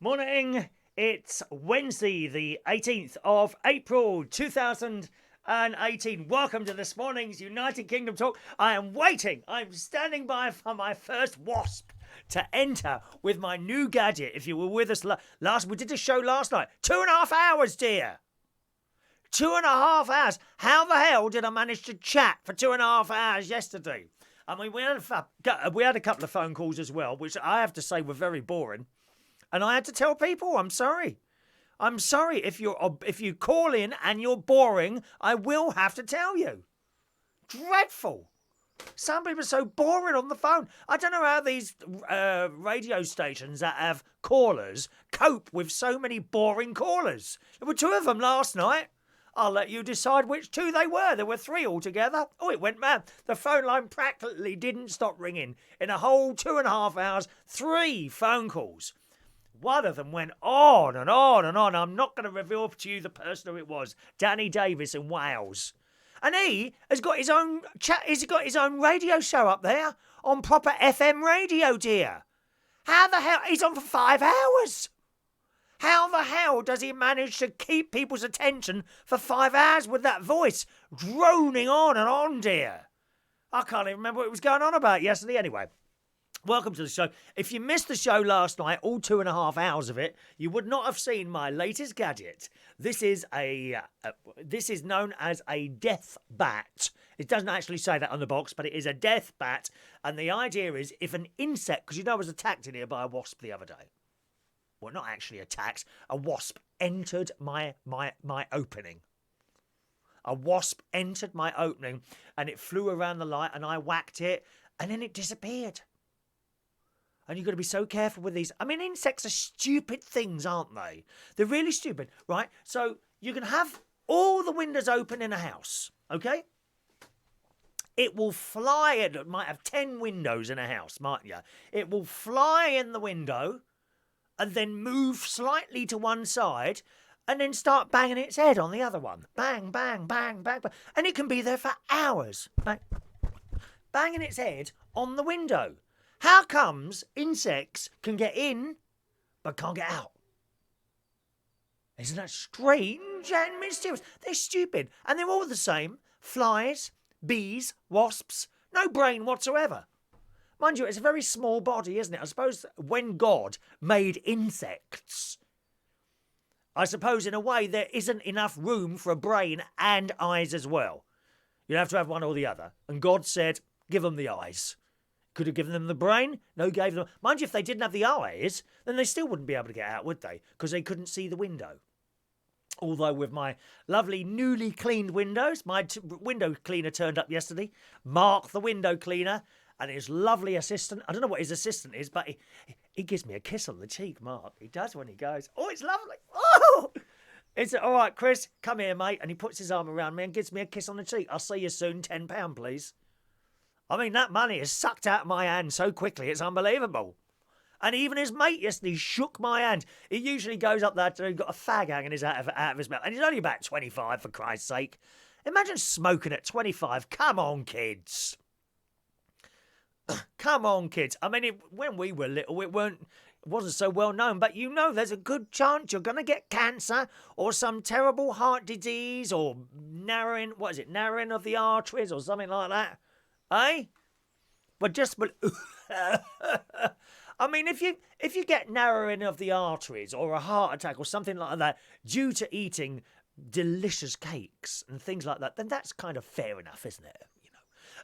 Morning. It's Wednesday, the 18th of April, 2018. Welcome to this morning's United Kingdom Talk. I am waiting. I'm standing by for my first wasp to enter with my new gadget. If you were with us we did a show last night. 2.5 hours, dear. 2.5 hours. How the hell did I manage to chat for 2.5 hours yesterday? I mean, we had a couple of phone calls as well, which I have to say were very boring. And I had to tell people, I'm sorry. I'm sorry if you call in and you're boring, I will have to tell you. Dreadful. Some people are so boring on the phone. I don't know how these radio stations that have callers cope with so many boring callers. There were 2 of them last night. I'll let you decide which 2 they were. There were 3 altogether. Oh, it went mad. The phone line practically didn't stop ringing. In a whole 2.5 hours, 3 phone calls. One of them went on and on and on. I'm not going to reveal to you the person who it was. Danny Davis in Wales. And he has got his own he's got his own radio show up there on proper FM radio, dear. How the hell? He's on for 5 hours. How the hell does he manage to keep people's attention for 5 hours with that voice droning on and on, dear? I can't even remember what it was going on about yesterday anyway. Welcome to the show. If you missed the show last night, all 2.5 hours of it, you would not have seen my latest gadget. This is known as a death bat. It doesn't actually say that on the box, but it is a death bat. And the idea is if an insect, because I was attacked in here by a wasp the other day. Well, not actually attacked. A wasp entered my opening. A wasp entered my opening and it flew around the light and I whacked it and then it disappeared. And you've got to be so careful with these. I mean, insects are stupid things, aren't they? They're really stupid, right? So you can have all the windows open in a house, okay? It will fly. It might have 10 windows in a house, mightn't you? It will fly in the window and then move slightly to one side and then start banging its head on the other one. Bang, bang, bang, bang, bang. And it can be there for hours. Bang, banging its head on the window. How comes insects can get in but can't get out? Isn't that strange and mysterious? They're stupid and they're all the same. Flies, bees, wasps, no brain whatsoever. Mind you, it's a very small body, isn't it? I suppose when God made insects, I suppose in a way there isn't enough room for a brain and eyes as well. You'd have to have one or the other. And God said, give them the eyes. Could have given them the brain. No, gave them. Mind you, if they didn't have the eyes, then they still wouldn't be able to get out, would they? Because they couldn't see the window. Although with my lovely newly cleaned windows, my window cleaner turned up yesterday. Mark the window cleaner and his lovely assistant. I don't know what his assistant is, but he gives me a kiss on the cheek, Mark. He does when he goes, oh, it's lovely. Oh! It's all right, Chris, come here, mate. And he puts his arm around me and gives me a kiss on the cheek. I'll see you soon, £10, please. I mean, that money is sucked out of my hand so quickly, it's unbelievable. And even his mate yesterday shook my hand. He usually goes up there, he's got a fag hanging out of his mouth. And he's only about 25, for Christ's sake. Imagine smoking at 25. Come on, kids. Come on, kids. I mean, when we were little, it wasn't so well known. But you know there's a good chance you're going to get cancer or some terrible heart disease or narrowing of the arteries or something like that. Eh? Well, I mean, if you get narrowing of the arteries or a heart attack or something like that due to eating delicious cakes and things like that, then that's kind of fair enough, isn't it? You know,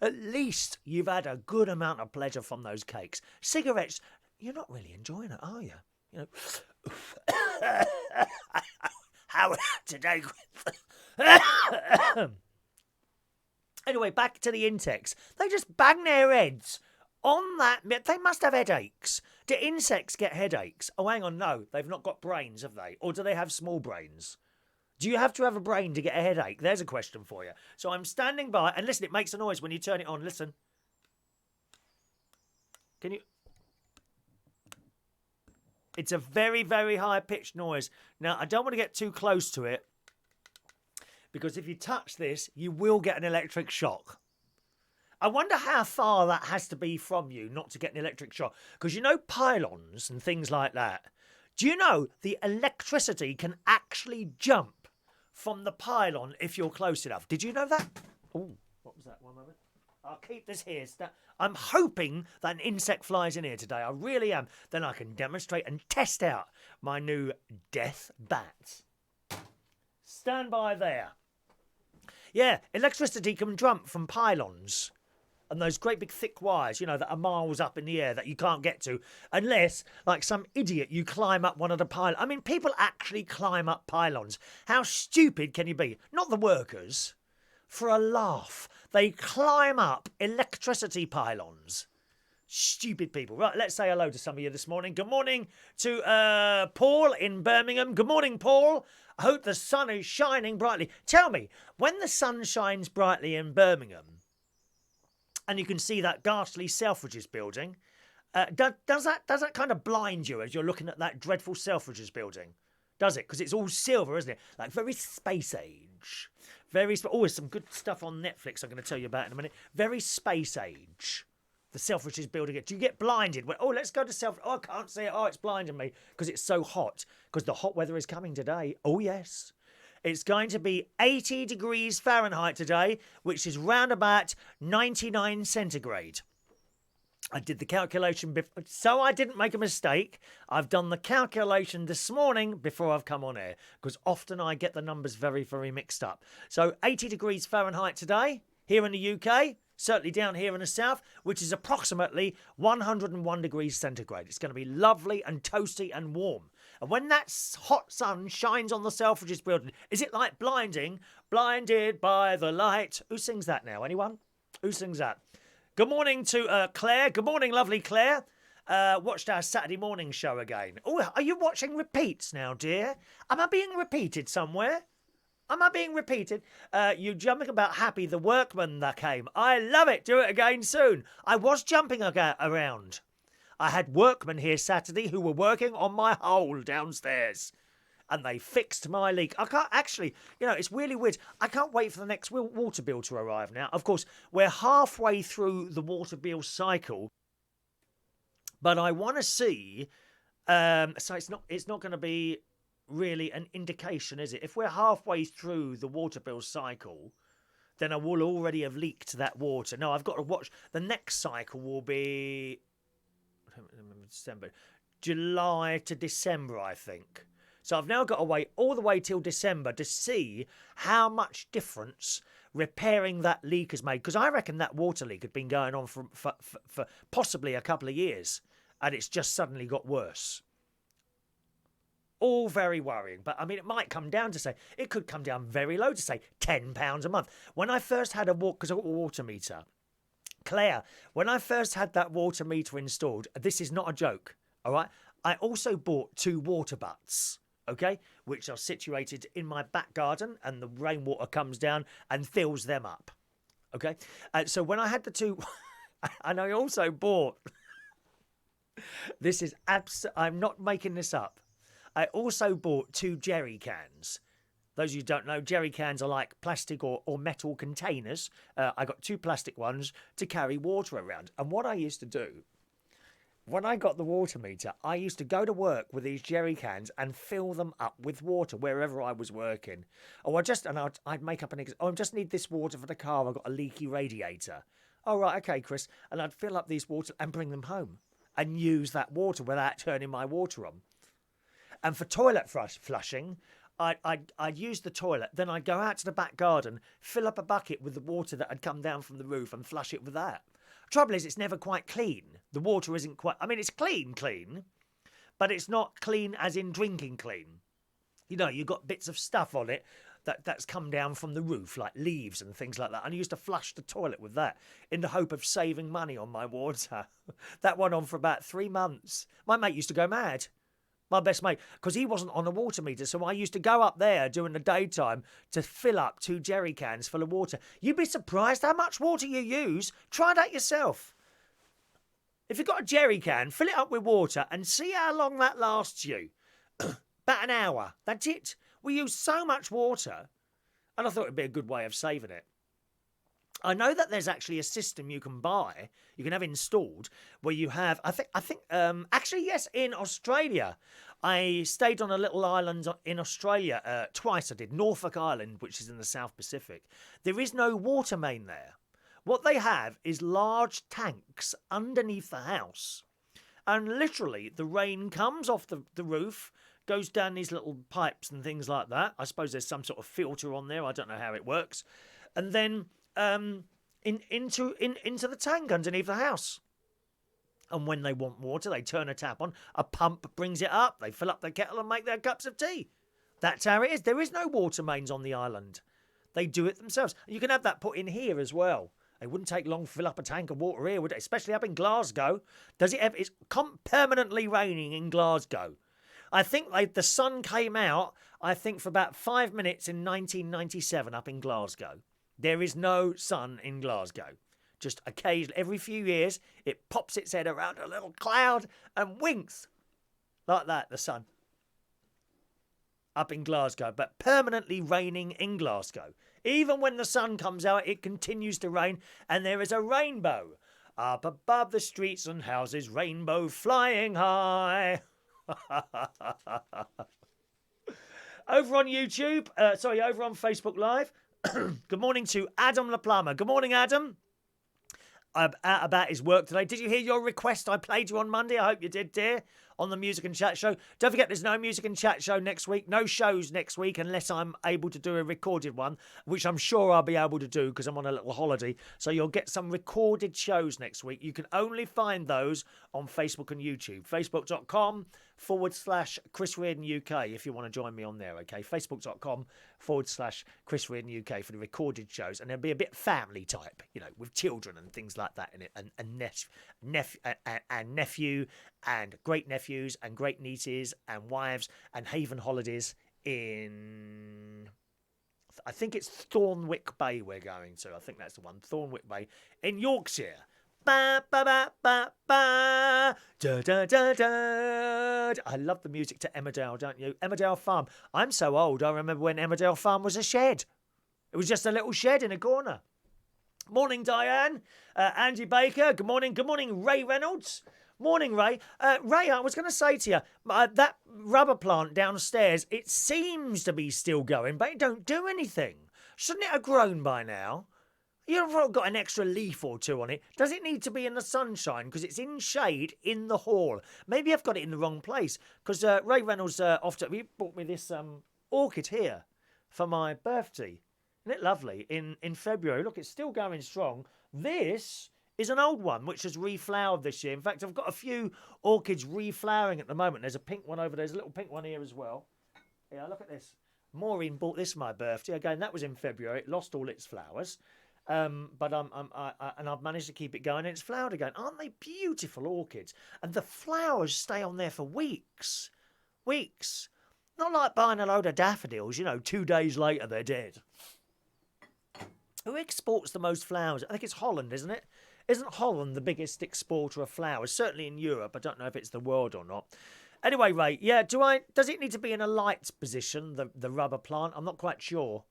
at least you've had a good amount of pleasure from those cakes. Cigarettes, you're not really enjoying it, are you? You know, how today? Anyway, back to the insects. They just bang their heads on that. They must have headaches. Do insects get headaches? Oh, hang on, no. They've not got brains, have they? Or do they have small brains? Do you have to have a brain to get a headache? There's a question for you. So I'm standing by, and listen, it makes a noise when you turn it on. Listen. Can you... It's a very, very high-pitched noise. Now, I don't want to get too close to it, because if you touch this, you will get an electric shock. I wonder how far that has to be from you not to get an electric shock. Because you know pylons and things like that, Do you know the electricity can actually jump from the pylon if you're close enough? Did you know that? Oh, what was that? One moment. I'll keep this here. I'm hoping that an insect flies in here today. I really am. Then I can demonstrate and test out my new death bat. Stand by there. Yeah, electricity can jump from pylons. And those great big thick wires, that are miles up in the air that you can't get to. Unless, like some idiot, you climb up one of the pylons. I mean, people actually climb up pylons. How stupid can you be? Not the workers. For a laugh, they climb up electricity pylons. Stupid people. Right, let's say hello to some of you this morning. Good morning to Paul in Birmingham. Good morning, Paul. I hope the sun is shining brightly. Tell me, when the sun shines brightly in Birmingham, and you can see that ghastly Selfridges building, does that kind of blind you as you're looking at that dreadful Selfridges building? Does it? Because it's all silver, isn't it? Like very space age. There's some good stuff on Netflix I'm going to tell you about in a minute. Very space age. The Selfridges building. Do you get blinded? Let's go to Selfridges. Oh, I can't see it. Oh, it's blinding me because it's so hot. Because the hot weather is coming today. Oh, yes. It's going to be 80 degrees Fahrenheit today, which is round about 99 centigrade. I did the calculation before, so I didn't make a mistake. I've done the calculation this morning before I've come on air, because often I get the numbers very, very mixed up. So 80 degrees Fahrenheit today, here in the UK, certainly down here in the south, which is approximately 101 degrees centigrade. It's going to be lovely and toasty and warm. And when that hot sun shines on the Selfridges building, is it like blinding? Blinded by the light. Who sings that now? Anyone? Who sings that? Good morning to Claire. Good morning, lovely Claire. Watched our Saturday morning show again. Oh, are you watching repeats now, dear? Am I being repeated somewhere? Am I being repeated? You jumping about happy the workman that came. I love it. Do it again soon. I was jumping around. I had workmen here Saturday who were working on my hole downstairs. And they fixed my leak. I can't actually, it's really weird. I can't wait for the next water bill to arrive now. Of course, we're halfway through the water bill cycle. But I want to see, so it's not going to be really an indication, is it? If we're halfway through the water bill cycle, then I will already have leaked that water. No, I've got to watch. The next cycle will be December, July to December, I think. So I've now got to wait all the way till December to see how much difference repairing that leak has made. Because I reckon that water leak had been going on for possibly a couple of years. And it's just suddenly got worse. All very worrying. But, I mean, it might come down to, it could come down very low to, £10 a month. When I first had because I've got a water meter. Claire, when I first had that water meter installed, this is not a joke, all right? I also bought 2 water butts. Okay, which are situated in my back garden, and the rainwater comes down and fills them up. Okay, so when I had the 2, and I also bought, this is I'm not making this up. I also bought 2 jerry cans. Those of you who don't know, jerry cans are like plastic or metal containers. I got 2 plastic ones to carry water around. And what I used to do, when I got the water meter, I used to go to work with these jerry cans and fill them up with water wherever I was working. I'd make up I just need this water for the car. I've got a leaky radiator. Oh, right, okay, Chris. And I'd fill up these water and bring them home and use that water without turning my water on. And for toilet flushing, I'd use the toilet. Then I'd go out to the back garden, fill up a bucket with the water that had come down from the roof and flush it with that. Trouble is, it's never quite clean. The water isn't quite... I mean, it's clean, but it's not clean as in drinking clean. You've got bits of stuff on it that's come down from the roof, like leaves and things like that. And I used to flush the toilet with that in the hope of saving money on my water. That went on for about 3 months. My mate used to go mad. My best mate, because he wasn't on a water meter, so I used to go up there during the daytime to fill up 2 jerry cans full of water. You'd be surprised how much water you use. Try that yourself. If you've got a jerry can, fill it up with water and see how long that lasts you. About an hour. That's it. We use so much water, and I thought it'd be a good way of saving it. I know that there's actually a system you can buy, you can have installed, where you have. Actually, yes, in Australia, I stayed on a little island in Australia twice. I did Norfolk Island, which is in the South Pacific. There is no water main there. What they have is large tanks underneath the house, and literally the rain comes off the roof, goes down these little pipes and things like that. I suppose there's some sort of filter on there. I don't know how it works, and then into the tank underneath the house. And when they want water, they turn a tap on. A pump brings it up. They fill up their kettle and make their cups of tea. That's how it is. There is no water mains on the island. They do it themselves. You can have that put in here as well. It wouldn't take long to fill up a tank of water here, would it? Especially up in Glasgow. Does it ever? It's permanently raining in Glasgow. I think the sun came out, I think, for about 5 minutes in 1997 up in Glasgow. There is no sun in Glasgow. Just occasionally, every few years, it pops its head around a little cloud and winks. Like that, the sun. Up in Glasgow, but permanently raining in Glasgow. Even when the sun comes out, it continues to rain, and there is a rainbow. Up above the streets and houses, rainbow flying high. Over on YouTube, over on Facebook Live, good morning to Adam La Plama. Good morning, Adam. Out about his work today. Did you hear your request I played you on Monday? I hope you did, dear, on the Music and Chat Show. Don't forget, there's no Music and Chat Show next week. No shows next week unless I'm able to do a recorded one, which I'm sure I'll be able to do because I'm on a little holiday. So you'll get some recorded shows next week. You can only find those on Facebook and YouTube. Facebook.com/Chris Reardon UK if you want to join me on there, okay? Facebook.com/Chris Reardon UK for the recorded shows. And there'll be a bit family type, with children and things like that in it. And nephew and great nephews and great nieces and wives and haven holidays in, I think it's Thornwick Bay we're going to. I think that's the one, Thornwick Bay in Yorkshire. Ba, ba, ba, ba, ba. Da, da, da, da. I love the music to Emmerdale, don't you? Emmerdale Farm. I'm so old, I remember when Emmerdale Farm was a shed. It was just a little shed in a corner. Morning, Diane. Andy Baker. Good morning. Good morning, Ray Reynolds. Morning, Ray. Ray, I was going to say to you, that rubber plant downstairs, it seems to be still going, but it don't do anything. Shouldn't it have grown by now? You've got an extra leaf or two on it. Does it need to be in the sunshine? Because it's in shade in the hall. Maybe I've got it in the wrong place. Because Ray Reynolds he bought me this orchid here for my birthday. Isn't it lovely? In February. Look, it's still going strong. This is an old one, which has reflowered this year. In fact, I've got a few orchids reflowering at the moment. There's a pink one over there. There's a little pink one here as well. Yeah, look at this. Maureen bought this for my birthday. Again, that was in February. It lost all its flowers. But I've managed to keep it going, and it's flowered again. Aren't they beautiful orchids? And the flowers stay on there for weeks. Weeks. Not like buying a load of daffodils, 2 days later they're dead. Who exports the most flowers? I think it's Holland, isn't it? Isn't Holland the biggest exporter of flowers? Certainly in Europe. I don't know if it's the world or not. Anyway, Ray, yeah, does it need to be in a light position, the rubber plant? I'm not quite sure.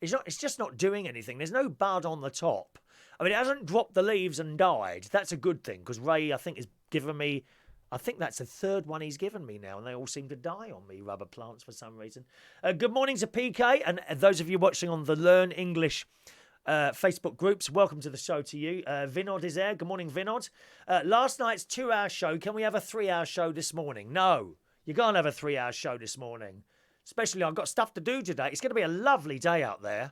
It's just not doing anything. There's no bud on the top. I mean, it hasn't dropped the leaves and died. That's a good thing, because Ray, I think, has given me, I think that's the third one he's given me now, and they all seem to die on me, rubber plants, for some reason. Good morning to PK, and those of you watching on the Learn English Facebook groups, welcome to the show to you. Vinod is there. Good morning, Vinod. Last night's 2-hour show. Can we have a 3-hour show this morning? No, you can't have a 3-hour show this morning. Especially, I've got stuff to do today. It's going to be a lovely day out there.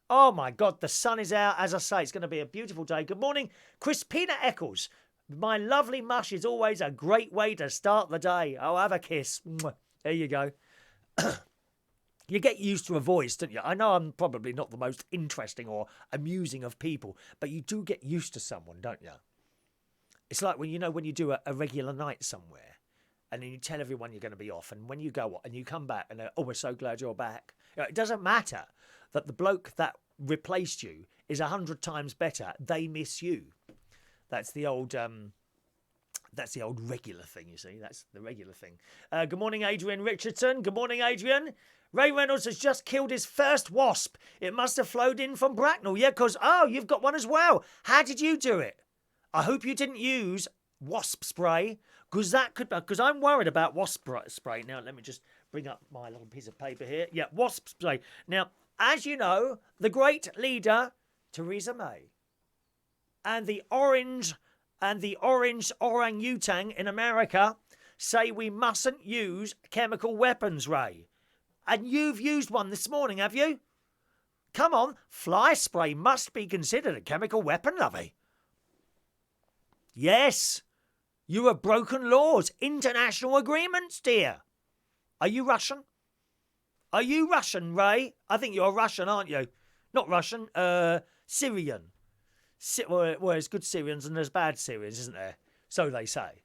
Oh, my God, the sun is out. As I say, it's going to be a beautiful day. Good morning, Crispina Eccles. My lovely mush is always a great way to start the day. Oh, have a kiss. There you go. You get used to a voice, don't you? I know I'm probably not the most interesting or amusing of people, but you do get used to someone, don't you? It's like when you do a regular night somewhere. And then you tell everyone you're going to be off. And when you go and you come back and they're, oh, we're so glad you're back. It doesn't matter that the bloke that replaced you is 100 times better. They miss you. That's the old That's the old regular thing, you see. That's the regular thing. Good morning, Adrian Richardson. Good morning, Adrian. Ray Reynolds has just killed his first wasp. It must have flowed in from Bracknell. Yeah, because, you've got one as well. How did you do it? I hope you didn't use wasp spray, because I'm worried about wasp spray. Now, let me just bring up my little piece of paper here. Yeah, wasp spray. Now, as you know, the great leader, Theresa May, and the orange orangutan in America say we mustn't use chemical weapons, Ray. And you've used one this morning, have you? Come on, fly spray must be considered a chemical weapon, lovey. Yes, you have broken laws, international agreements, dear. Are you Russian? Are you Russian, Ray? I think you're Russian, aren't you? Not Russian, Syrian. Well, there's good Syrians and there's bad Syrians, isn't there? So they say.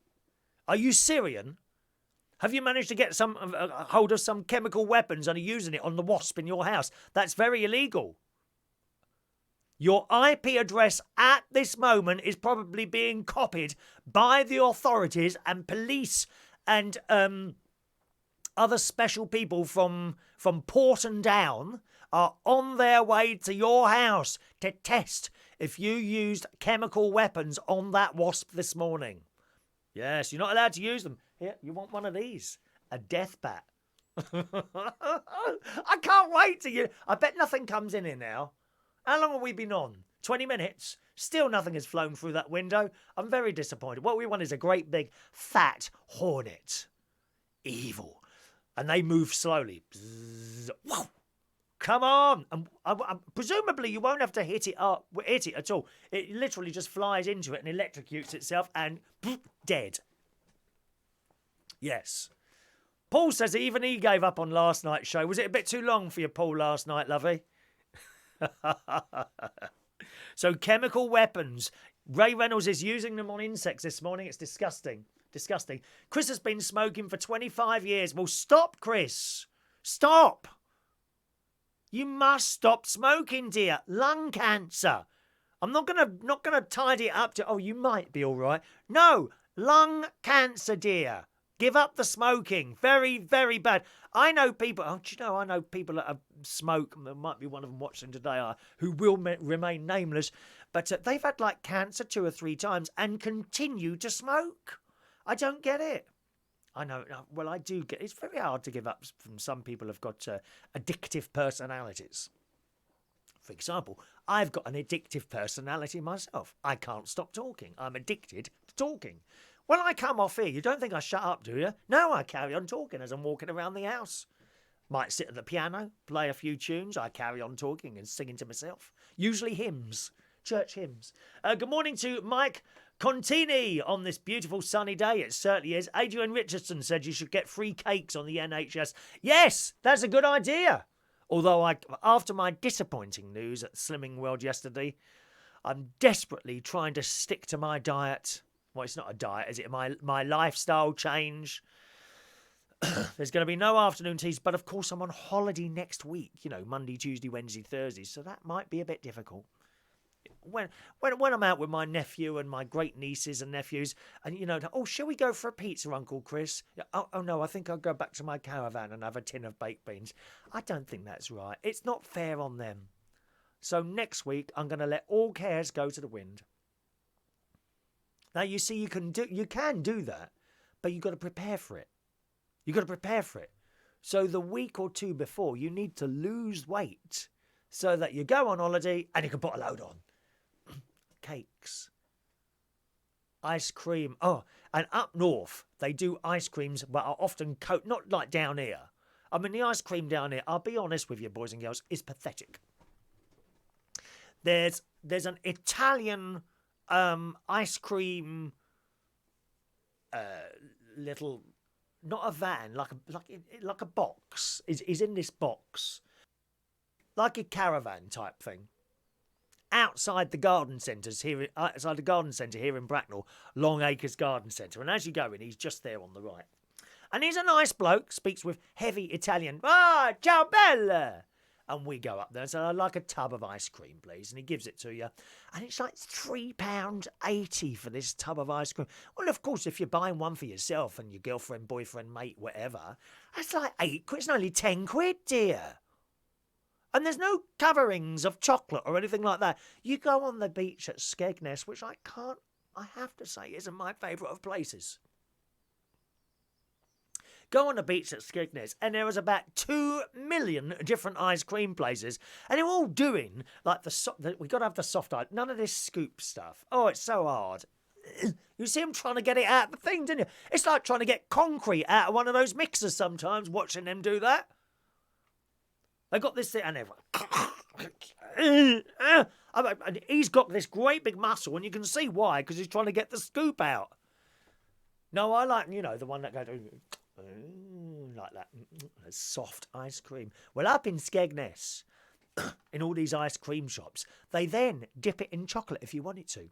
Are you Syrian? Have you managed to get hold of some chemical weapons and are using it on the wasp in your house? That's very illegal. Your IP address at this moment is probably being copied by the authorities, and police and other special people from Porton Down are on their way to your house to test if you used chemical weapons on that wasp this morning. Yes, you're not allowed to use them. Here, you want one of these? A death bat. I can't wait to you. I bet nothing comes in here now. How long have we been on? 20 minutes? Still nothing has flown through that window. I'm very disappointed. What we want is a great big fat hornet. Evil. And they move slowly. Bzzz, whoa. Come on. And presumably you won't have to hit it at all. It literally just flies into it and electrocutes itself and dead. Yes. Paul says even he gave up on last night's show. Was it a bit too long for you, Paul, last night, lovey? So chemical weapons. Ray Reynolds is using them on insects this morning. It's disgusting. Disgusting. Chris has been smoking for 25 years. Well, stop, Chris. Stop. You must stop smoking, dear. Lung cancer. I'm not gonna tidy it up to, you might be all right. No, lung cancer, dear. Give up the smoking. Very, very bad. I know people, I know people that smoke, there might be one of them watching today, who will remain nameless, but they've had like cancer 2 or 3 times and continue to smoke. I don't get it. I know, well, I do get it. It's very hard to give up from some people who've got addictive personalities. For example, I've got an addictive personality myself. I can't stop talking. I'm addicted to talking. When I come off here, you don't think I shut up, do you? No, I carry on talking as I'm walking around the house. Might sit at the piano, play a few tunes. I carry on talking and singing to myself. Usually hymns, church hymns. Good morning to Mike Contini on this beautiful sunny day. It certainly is. Adrian Richardson said you should get free cakes on the NHS. Yes, that's a good idea. Although after my disappointing news at Slimming World yesterday, I'm desperately trying to stick to my diet. Well, it's not a diet, is it? My lifestyle change. There's going to be no afternoon teas, but of course I'm on holiday next week. You know, Monday, Tuesday, Wednesday, Thursday. So that might be a bit difficult. When I'm out with my nephew and my great nieces and nephews, and shall we go for a pizza, Uncle Chris? Oh no, I think I'll go back to my caravan and have a tin of baked beans. I don't think that's right. It's not fair on them. So next week I'm going to let all cares go to the wind. Now you see, you can do that, but you've got to prepare for it. You've got to prepare for it. So the week or 2 before, you need to lose weight so that you go on holiday and you can put a load on. Cakes, ice cream. Oh, and up north they do ice creams, but are often not like down here. I mean, the ice cream down here, I'll be honest with you, boys and girls, is pathetic. There's an Italian ice cream little, not a van, like a box is in this box, like a caravan type thing. Outside the garden centre here in Bracknell, Long Acres Garden Centre. And as you go in, he's just there on the right. And he's a nice bloke, speaks with heavy Italian. Ah, ciao bella! And we go up there and say, I'd like a tub of ice cream, please. And he gives it to you. And it's like £3.80 for this tub of ice cream. Well, of course, if you're buying one for yourself and your girlfriend, boyfriend, mate, whatever, that's like £8. It's only £10, dear. And there's no coverings of chocolate or anything like that. You go on the beach at Skegness, which I have to say isn't my favourite of places. Go on the beach at Skegness, and there was about 2 million different ice cream places, and they're all doing like we got to have the soft ice. None of this scoop stuff. Oh, it's so hard. You see them trying to get it out of the thing, didn't you? It's like trying to get concrete out of one of those mixers sometimes. Watching them do that. They got this thing, and and he's got this great big muscle, and you can see why, because he's trying to get the scoop out. No, I like, the one that goes like that, soft ice cream. Well, up in Skegness, in all these ice cream shops, they then dip it in chocolate if you want it to.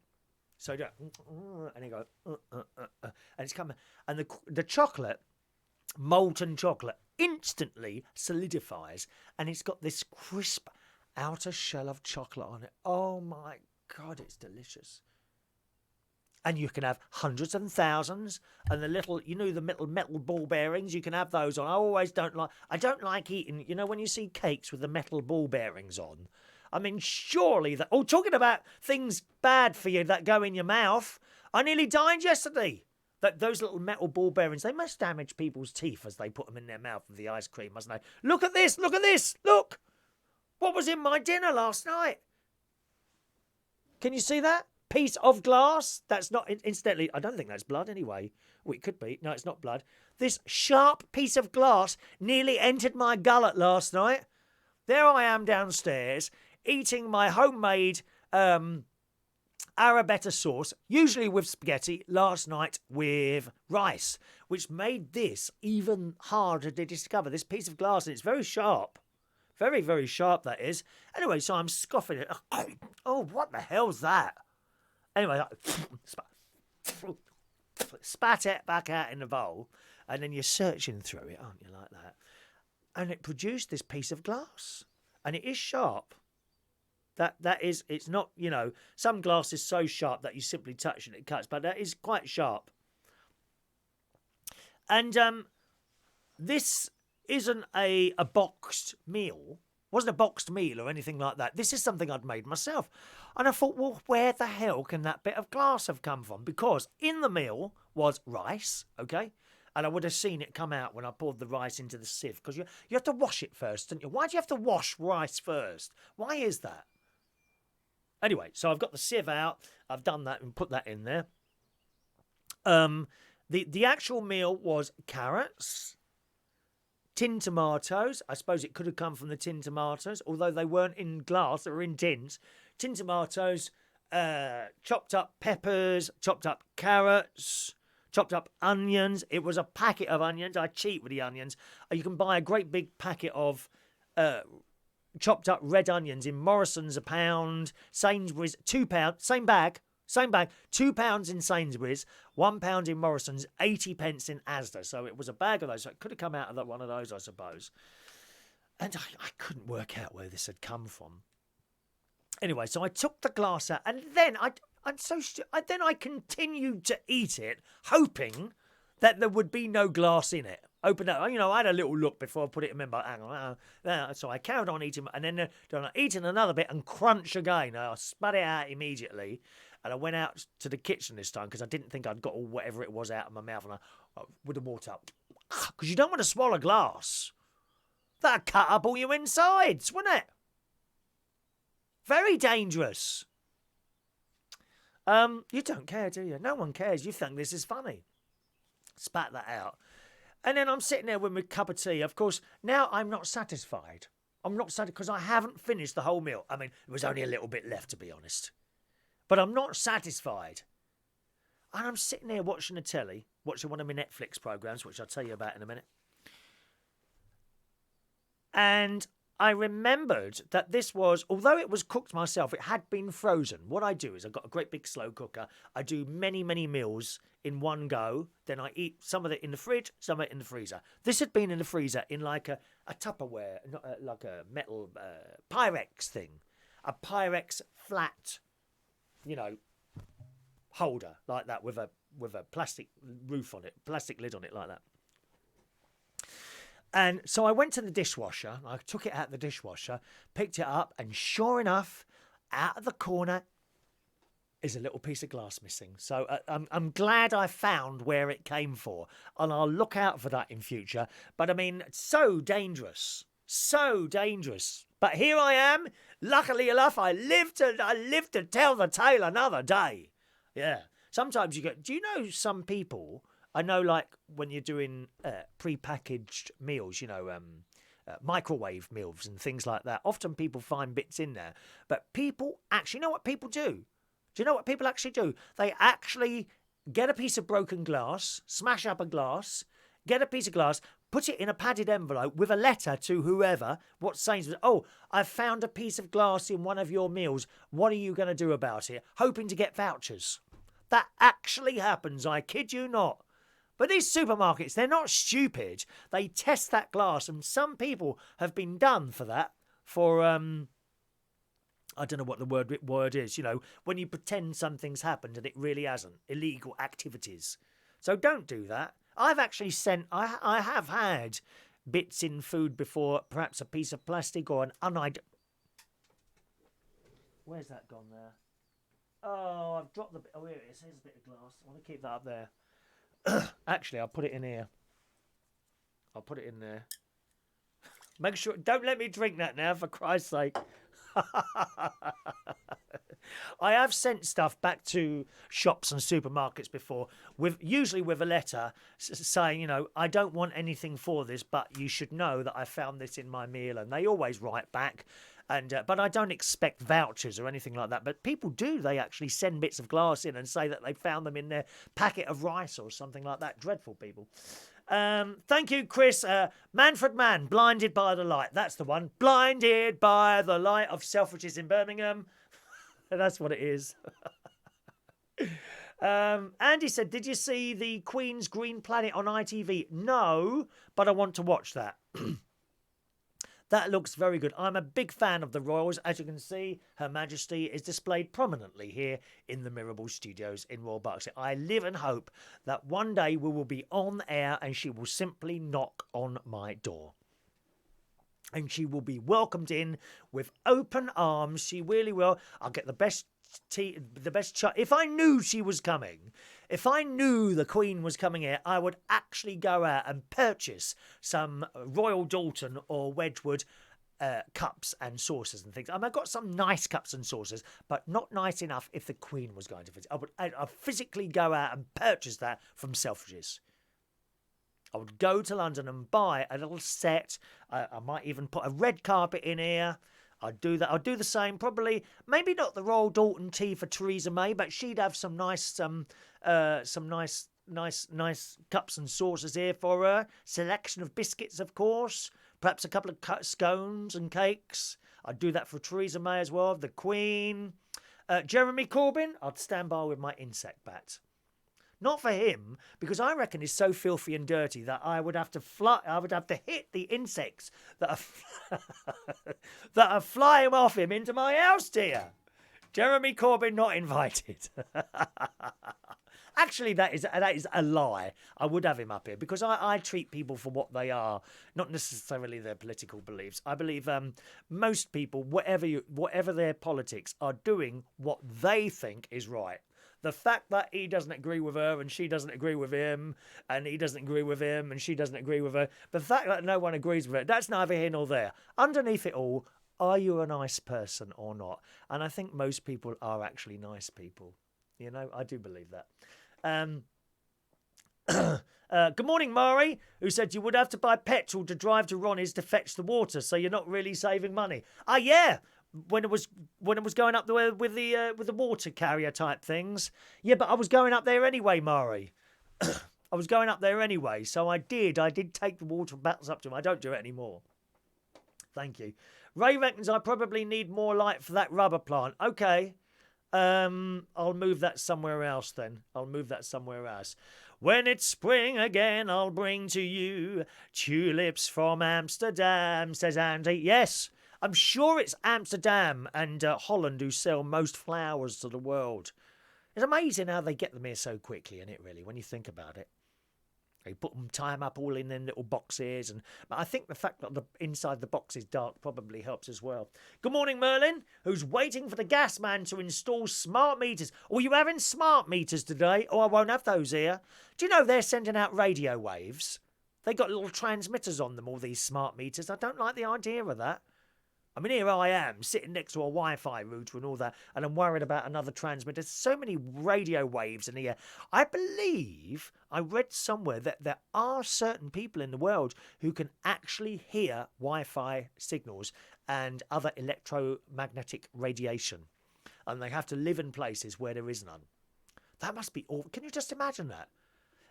So you go, and you go, and it's coming, and the chocolate, molten chocolate, instantly solidifies, and it's got this crisp outer shell of chocolate on it. Oh my God, it's delicious. And you can have hundreds and thousands, and the little, the metal ball bearings, you can have those on. I don't like eating, when you see cakes with the metal ball bearings on. I mean, surely talking about things bad for you that go in your mouth. I nearly died yesterday. Those little metal ball bearings, they must damage people's teeth as they put them in their mouth with the ice cream, mustn't they? Look at this, look. What was in my dinner last night? Can you see that? Piece of glass. That's not, incidentally, I don't think that's blood anyway. Well, it could be. No, it's not blood. This sharp piece of glass nearly entered my gullet last night. There I am downstairs eating my homemade arrabbiata sauce, usually with spaghetti, last night with rice, which made this even harder to discover. This piece of glass, and it's very sharp. Very, very sharp, that is. Anyway, so I'm scoffing it. Oh, what the hell's that? Anyway, spat it back out in the bowl, and then you're searching through it, aren't you, like that? And it produced this piece of glass, and it is sharp. That is, it's not, some glass is so sharp that you simply touch it, it cuts, but that is quite sharp. And this isn't a boxed meal. Wasn't a boxed meal or anything like that. This is something I'd made myself. And I thought, well, where the hell can that bit of glass have come from? Because in the meal was rice, okay? And I would have seen it come out when I poured the rice into the sieve. Because you have to wash it first, don't you? Why do you have to wash rice first? Why is that? Anyway, so I've got the sieve out. I've done that and put that in there. The actual meal was carrots, tin tomatoes. I suppose it could have come from the tin tomatoes, although they weren't in glass, they were in tins. Tin tomatoes, chopped up peppers, chopped up carrots, chopped up onions. It was a packet of onions. I cheat with the onions. You can buy a great big packet of chopped up red onions in Morrison's, £1, Sainsbury's, £2, same bag, £2 in Sainsbury's, £1 in Morrison's, 80p in Asda. So it was a bag of those. So it could have come out of one of those, I suppose. And I couldn't work out where this had come from. Anyway, so I took the glass out, and then I continued to eat it, hoping that there would be no glass in it. Opened up, I had a little look before I put it in. Remember, so I carried on eating, and then eating another bit and crunch again. I spat it out immediately, and I went out to the kitchen this time because I didn't think I'd got all whatever it was out of my mouth, and with the water up, because you don't want to swallow glass. That'd cut up all your insides, wouldn't it? Very dangerous. You don't care, do you? No one cares. You think this is funny. Spat that out. And then I'm sitting there with my cup of tea. Of course, now I'm not satisfied. I'm not satisfied because I haven't finished the whole meal. I mean, there was only a little bit left, to be honest. But I'm not satisfied. And I'm sitting there watching the telly, watching one of my Netflix programs, which I'll tell you about in a minute. And I remembered that this was, although it was cooked myself, it had been frozen. What I do is I've got a great big slow cooker. I do many, many meals in one go. Then I eat some of it in the fridge, some of it in the freezer. This had been in the freezer in like a Tupperware, not like a metal Pyrex thing. A Pyrex flat, holder like that with a plastic roof on it, plastic lid on it like that. And so I went to the dishwasher, I took it out of the dishwasher, picked it up, and sure enough, out of the corner is a little piece of glass missing. So I'm glad I found where it came for, and I'll look out for that in future. But I mean, so dangerous. But here I am. Luckily enough, I live to tell the tale another day. Yeah. Sometimes you get. Do you know some people? I know, like when you're doing pre-packaged meals, microwave meals and things like that. Often people find bits in there, but people actually know what people do. Do you know what people actually do? They actually get a piece of broken glass, smash up a glass, get a piece of glass, put it in a padded envelope with a letter to whoever. What Sainsbury's? Oh, I found a piece of glass in one of your meals. What are you going to do about it? Hoping to get vouchers. That actually happens. I kid you not. But these supermarkets, they're not stupid. They test that glass, and some people have been done for that. For I don't know what the word is. When you pretend something's happened and it really hasn't. Illegal activities. So don't do that. I've actually I have had bits in food before, perhaps a piece of plastic or an Where's that gone there? Oh, I've dropped the. Oh, here it is. Here's a bit of glass. I want to keep that up there. Actually, I'll put it in here. I'll put it in there. Make sure. Don't let me drink that now, for Christ's sake. I have sent stuff back to shops and supermarkets before, usually with a letter saying, I don't want anything for this, but you should know that I found this in my meal, and they always write back. But I don't expect vouchers or anything like that. But people do. They actually send bits of glass in and say that they found them in their packet of rice or something like that. Dreadful people. Thank you, Chris. Manfred Mann, Blinded by the Light. That's the one. Blinded by the Light of Selfridges in Birmingham. That's what it is. Andy said, did you see the Queen's Green Planet on ITV? No, but I want to watch that. That looks very good. I'm a big fan of the royals. As you can see, Her Majesty is displayed prominently here in the Mirable Studios in Royal Berkshire. I live and hope that one day we will be on air and she will simply knock on my door. And she will be welcomed in with open arms. She really will. I'll get the best tea, the best if I knew she was coming, if I knew the Queen was coming here, I would actually go out and purchase some Royal Dalton or Wedgwood cups and saucers and things. I've got some nice cups and saucers, but not nice enough if the Queen was going to visit. I'd physically go out and purchase that from Selfridges. I would go to London and buy a little set. I might even put a red carpet in here. I'd do that. I'd do the same. Probably, maybe not the Royal Dalton tea for Theresa May, but she'd have some nice cups and saucers here for her. Selection of biscuits, of course. Perhaps a couple of scones and cakes. I'd do that for Theresa May as well. The Queen. Jeremy Corbyn, I'd stand by with my insect bat. Not for him, because I reckon he's so filthy and dirty that I would have to hit the insects that are flying off him into my house, dear. Jeremy Corbyn not invited. Actually, that is a lie. I would have him up here because I treat people for what they are, not necessarily their political beliefs. I believe most people, whatever their politics, are doing what they think is right. The fact that he doesn't agree with her and she doesn't agree with him, and he doesn't agree with him and she doesn't agree with her, the fact that no one agrees with it, that's neither here nor there. Underneath it all, are you a nice person or not? And I think most people are actually nice people. You know, I do believe that. Good morning, Mari, who said you would have to buy petrol to drive to Ronnie's to fetch the water, so you're not really saving money. Ah, yeah. When it was going up there with the water carrier type things. Yeah, but I was going up there anyway, Mari. I was going up there anyway, so I did take the water battles up to him. I don't do it anymore. Thank you. Ray reckons I probably need more light for that rubber plant. Okay. I'll move that somewhere else then. I'll move that somewhere else. When it's spring again, I'll bring to you tulips from Amsterdam, says Andy. Yes, I'm sure it's Amsterdam and Holland who sell most flowers to the world. It's amazing how they get them here so quickly, isn't it, really, when you think about it? They tie them up all in them little boxes. But I think the fact that the inside the box is dark probably helps as well. Good morning, Merlin, who's waiting for the gas man to install smart meters. Oh, you having smart meters today? Oh, I won't have those here. Do you know they're sending out radio waves? They got little transmitters on them, all these smart meters. I don't like the idea of that. I mean, here I am, sitting next to a Wi-Fi router and all that, and I'm worried about another transmitter. There's so many radio waves in here. I believe I read somewhere that there are certain people in the world who can actually hear Wi-Fi signals and other electromagnetic radiation. And they have to live in places where there is none. That must be awful. Can you just imagine that?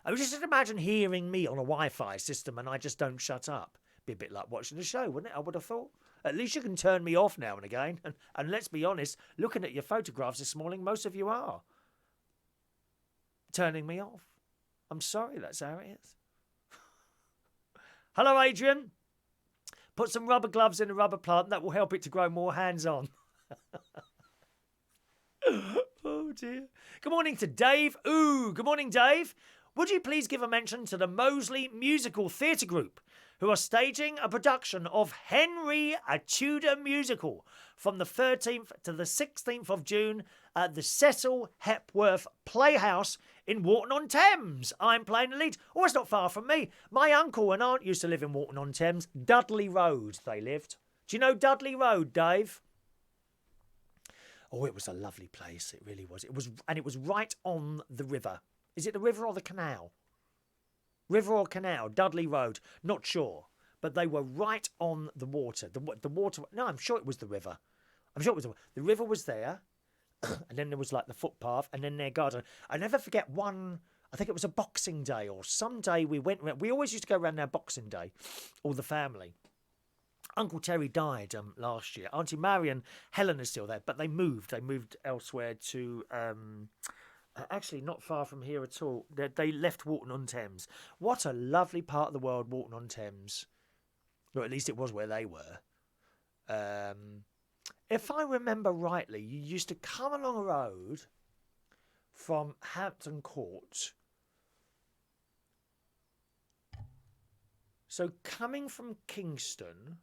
I mean, just imagine hearing me on a Wi-Fi system and I just don't shut up. Be a bit like watching a show, wouldn't it? I would have thought. At least you can turn me off now and again. And let's be honest, looking at your photographs this morning, most of you are turning me off. I'm sorry, that's how it is. Hello, Adrian. Put some rubber gloves in a rubber plant. That will help it to grow more hands-on. Oh, dear. Good morning to Dave. Ooh, good morning, Dave. Would you please give a mention to the Moseley Musical Theatre Group, who are staging a production of Henry, a Tudor musical, from the 13th to the 16th of June at the Cecil Hepworth Playhouse in Walton-on-Thames. I'm playing the lead. Oh, it's not far from me. My uncle and aunt used to live in Walton-on-Thames. Dudley Road, they lived. Do you know Dudley Road, Dave? Oh, it was a lovely place. It really was. It was right on the river. Is it the river or the canal? River or canal, Dudley Road, not sure. But they were right on the water. The water, no, I'm sure it was the river. I'm sure it was the river was there, and then there was like the footpath, and then their garden. I never forget one, I think it was a Boxing Day or some day we went, we always used to go around there Boxing Day, all the family. Uncle Terry died last year. Auntie Marion, Helen is still there, but they moved elsewhere to... actually, not far from here at all. They left Walton-on-Thames. What a lovely part of the world, Walton-on-Thames. Or at least it was where they were. If I remember rightly, you used to come along a road from Hampton Court. So coming from Kingston...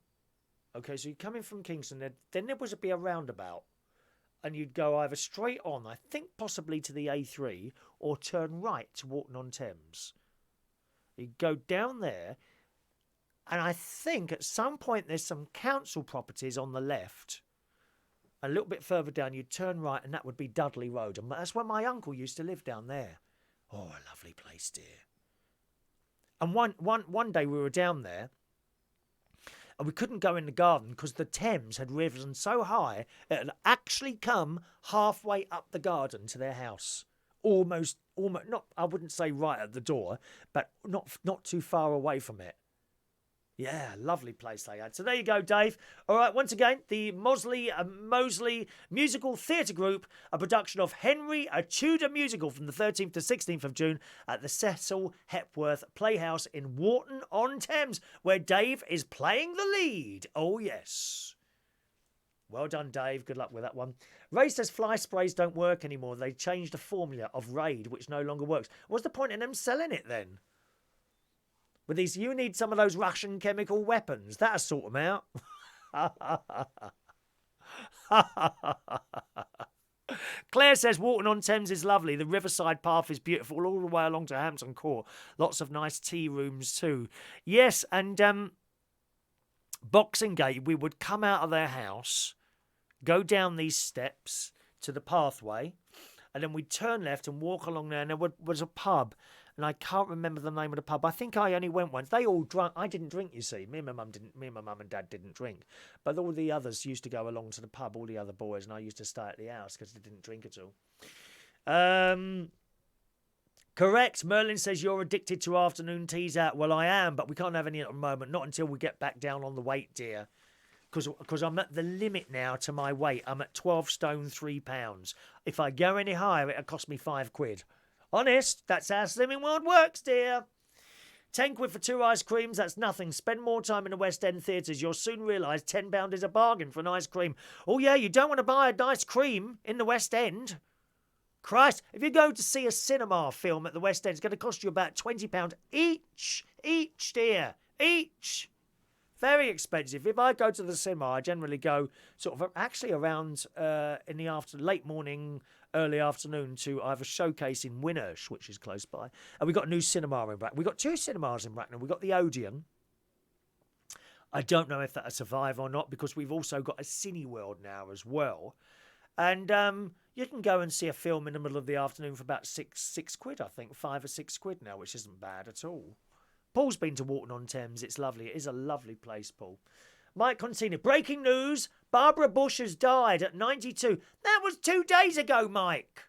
Okay, so you're coming from Kingston, then there was be a roundabout. And you'd go either straight on, I think possibly to the A3, or turn right to Walton-on-Thames. You'd go down there, and I think at some point there's some council properties on the left. A little bit further down, you'd turn right, and that would be Dudley Road. And that's where my uncle used to live down there. Oh, a lovely place, dear. And one day we were down there, and we couldn't go in the garden because the Thames had risen so high it had actually come halfway up the garden to their house. Almost, not, I wouldn't say right at the door, but not too far away from it. Yeah, lovely place they had. So there you go, Dave. All right, once again, the Moseley Musical Theatre Group, a production of Henry, a Tudor musical from the 13th to 16th of June at the Cecil Hepworth Playhouse in Walton-on-Thames, where Dave is playing the lead. Oh, yes. Well done, Dave. Good luck with that one. Ray says fly sprays don't work anymore. They changed the formula of Raid, which no longer works. What's the point in them selling it then? With these, you need some of those Russian chemical weapons. That'll sort them out. Claire says Walton-on-Thames is lovely. The riverside path is beautiful all the way along to Hampton Court. Lots of nice tea rooms too. Yes, and Boxing Day, we would come out of their house, go down these steps to the pathway, and then we'd turn left and walk along there, and there was a pub. And I can't remember the name of the pub. I think I only went once. They all drank. I didn't drink, you see. Me and my mum and dad didn't drink. But all the others used to go along to the pub, all the other boys, and I used to stay at the house because they didn't drink at all. Correct. Merlin says you're addicted to afternoon teas out. Well, I am, but we can't have any at the moment. Not until we get back down on the weight, dear. because I'm at the limit now to my weight. I'm at 12 stone 3 pounds. If I go any higher, it'll cost me £5. Honest, that's how Slimming World works, dear. 10 quid for 2 ice creams, that's nothing. Spend more time in the West End theatres. You'll soon realise £10 is a bargain for an ice cream. Oh yeah, you don't want to buy a nice cream in the West End. Christ, if you go to see a cinema film at the West End, it's going to cost you about £20 each. Each, dear. Each. Very expensive. If I go to the cinema, I generally go sort of actually around in the late morning, early afternoon to either showcase in Winnersh, which is close by. And we've got a new cinema in Bracknell. We've got 2 cinemas in Bracknell. We've got the Odeon. I don't know if that'll survive or not because we've also got a Cineworld now as well. And you can go and see a film in the middle of the afternoon for about six quid, I think. 5 or 6 quid now, which isn't bad at all. Paul's been to Walton-on-Thames. It's lovely. It is a lovely place, Paul. Mike Continua. Breaking news. Barbara Bush has died at 92. That was 2 days ago, Mike.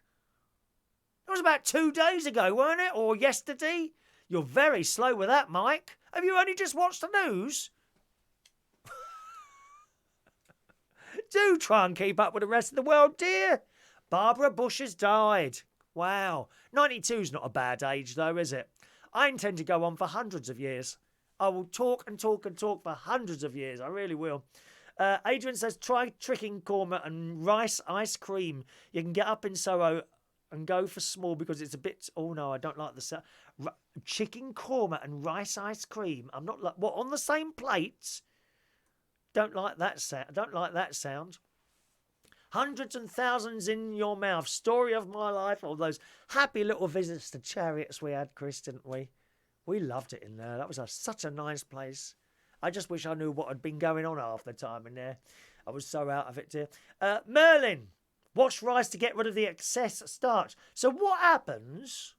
That was about 2 days ago, weren't it? Or yesterday? You're very slow with that, Mike. Have you only just watched the news? Do try and keep up with the rest of the world, dear. Barbara Bush has died. Wow. 92's not a bad age, though, is it? I intend to go on for hundreds of years. I will talk and talk and talk for hundreds of years. I really will. Adrian says, try tricking korma and rice ice cream. You can get up in Soho and go for small because it's a bit... Oh, no, I don't like the... Chicken korma and rice ice cream. I'm not like... What, on the same plate? Don't like that sound. Hundreds and thousands in your mouth. Story of my life. All those happy little visits to Chariots we had, Chris, didn't we? We loved it in there. That was such a nice place. I just wish I knew what had been going on half the time in there. I was so out of it, dear. Merlin. Wash rice to get rid of the excess starch. So what happens?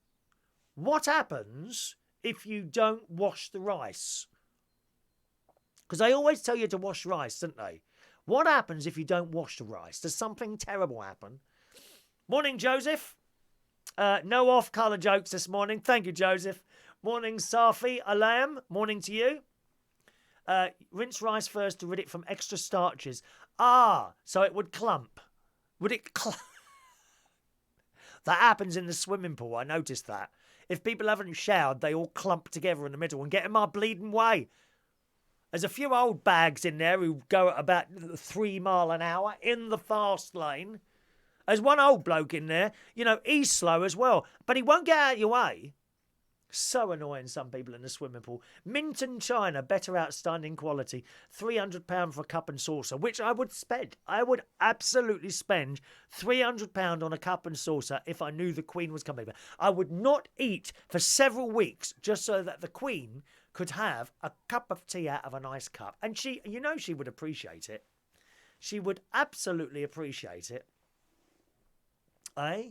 What happens if you don't wash the rice? Because they always tell you to wash rice, don't they? What happens if you don't wash the rice? Does something terrible happen? Morning, Joseph. No off-colour jokes this morning. Thank you, Joseph. Morning, Safi Alam. Morning to you. Rinse rice first to rid it from extra starches. Ah, so it would clump. Would it clump? That happens in the swimming pool. I noticed that. If people haven't showered, they all clump together in the middle and get in my bleeding way. There's a few old bags in there who go at about 3 miles an hour in the fast lane. There's one old bloke in there. You know, he's slow as well, but he won't get out of your way. So annoying, some people in the swimming pool. Minton China, better outstanding quality. £300 for a cup and saucer, which I would spend. I would absolutely spend £300 on a cup and saucer if I knew the Queen was coming. I would not eat for several weeks just so that the Queen could have a cup of tea out of a nice cup. And she, you know, she would appreciate it. She would absolutely appreciate it. Eh?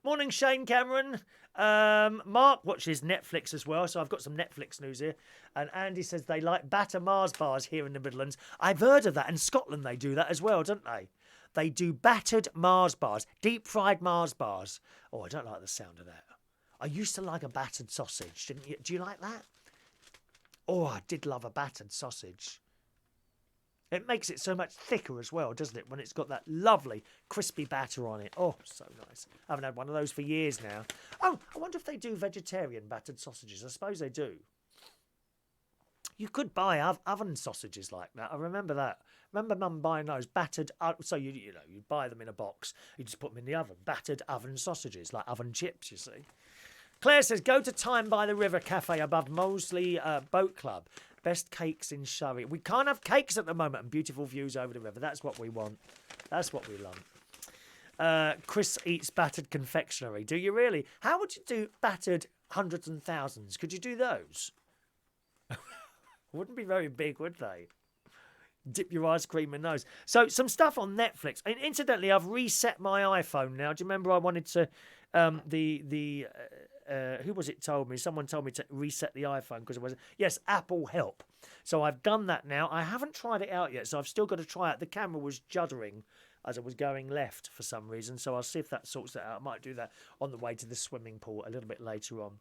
Morning, Shane Cameron. Mark watches Netflix as well, so I've got some Netflix news here. And Andy says they like batter Mars bars here in the Midlands. I've heard of that. In Scotland, they do that as well, don't they? They do battered Mars bars, deep-fried Mars bars. Oh, I don't like the sound of that. I used to like a battered sausage, didn't you? Do you like that? Oh, I did love a battered sausage. It makes it so much thicker as well, doesn't it? When it's got that lovely crispy batter on it. Oh, so nice. I haven't had one of those for years now. Oh, I wonder if they do vegetarian battered sausages. I suppose they do. You could buy oven sausages like that. I remember that. Remember Mum buying those battered... So, you know, you buy them in a box. You just put them in the oven. Battered oven sausages, like oven chips, you see. Claire says, go to Time by the River Cafe above Moseley Boat Club. Best cakes in Surrey. We can't have cakes at the moment and beautiful views over the river. That's what we want. That's what we love. Chris eats battered confectionery. Do you really? How would you do battered hundreds and thousands? Could you do those? Wouldn't be very big, would they? Dip your ice cream in those. So some stuff on Netflix. And incidentally, I've reset my iPhone now. Do you remember I wanted to who was it told me? Someone told me to reset the iPhone because it was... Yes, Apple Help. So I've done that now. I haven't tried it out yet, so I've still got to try it. The camera was juddering as I was going left for some reason, so I'll see if that sorts it out. I might do that on the way to the swimming pool a little bit later on.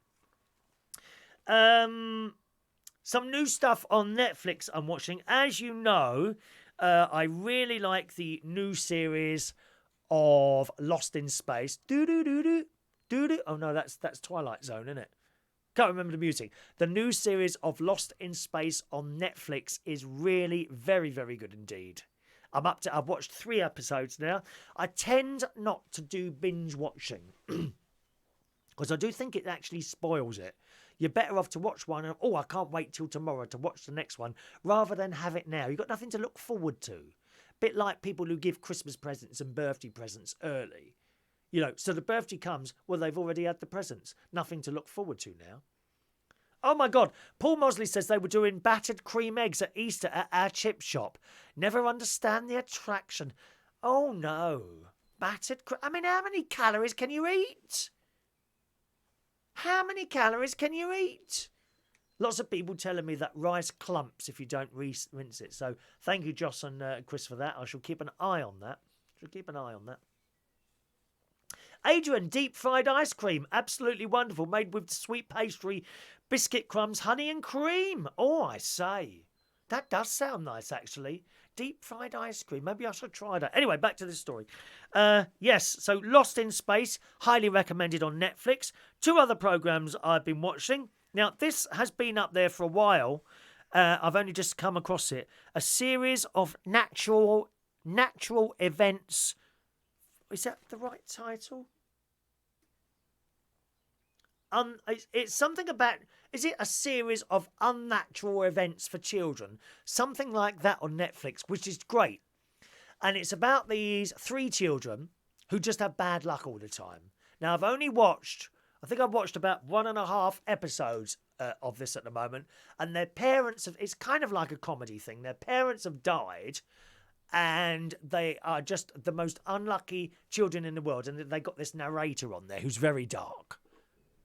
Some new stuff on Netflix I'm watching. As you know, I really like the new series of Lost in Space. Do. Oh no, that's Twilight Zone, isn't it? Can't remember the music. The new series of Lost in Space on Netflix is really very, very good indeed. I've watched 3 episodes now. I tend not to do binge watching because I do think it actually spoils it. You're better off to watch one and, I can't wait till tomorrow to watch the next one, rather than have it now. You've got nothing to look forward to. Bit like people who give Christmas presents and birthday presents early. You know, so the birthday comes, well, they've already had the presents. Nothing to look forward to now. Oh my God, Paul Mosley says they were doing battered cream eggs at Easter at our chip shop. Never understand the attraction. Oh no, how many calories can you eat? How many calories can you eat? Lots of people telling me that rice clumps if you don't rinse it. So thank you, Joss and Chris, for that. I shall keep an eye on that. Adrian, deep fried ice cream. Absolutely wonderful. Made with sweet pastry, biscuit crumbs, honey and cream. Oh, I say. That does sound nice, actually. Deep fried ice cream. Maybe I should try that. Anyway, back to this story. Yes, so Lost in Space. Highly recommended on Netflix. 2 other programmes I've been watching. Now, this has been up there for a while. I've only just come across it. A series of natural events. Is that the right title? It's something about... Is it a series of unnatural events for children? Something like that on Netflix, which is great. And it's about these 3 children who just have bad luck all the time. Now, I've watched about 1.5 episodes of this at the moment. And their parents... It's kind of like a comedy thing. Their parents have died... And they are just the most unlucky children in the world. And they got this narrator on there who's very dark.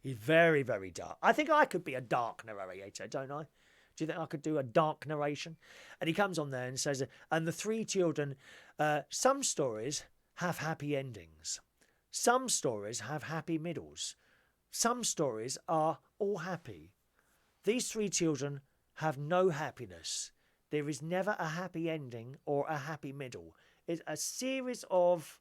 He's very, very dark. I think I could be a dark narrator, don't I? Do you think I could do a dark narration? And he comes on there and says, and the 3 children, some stories have happy endings. Some stories have happy middles. Some stories are all happy. These 3 children have no happiness. There is never a happy ending or a happy middle. It's a series of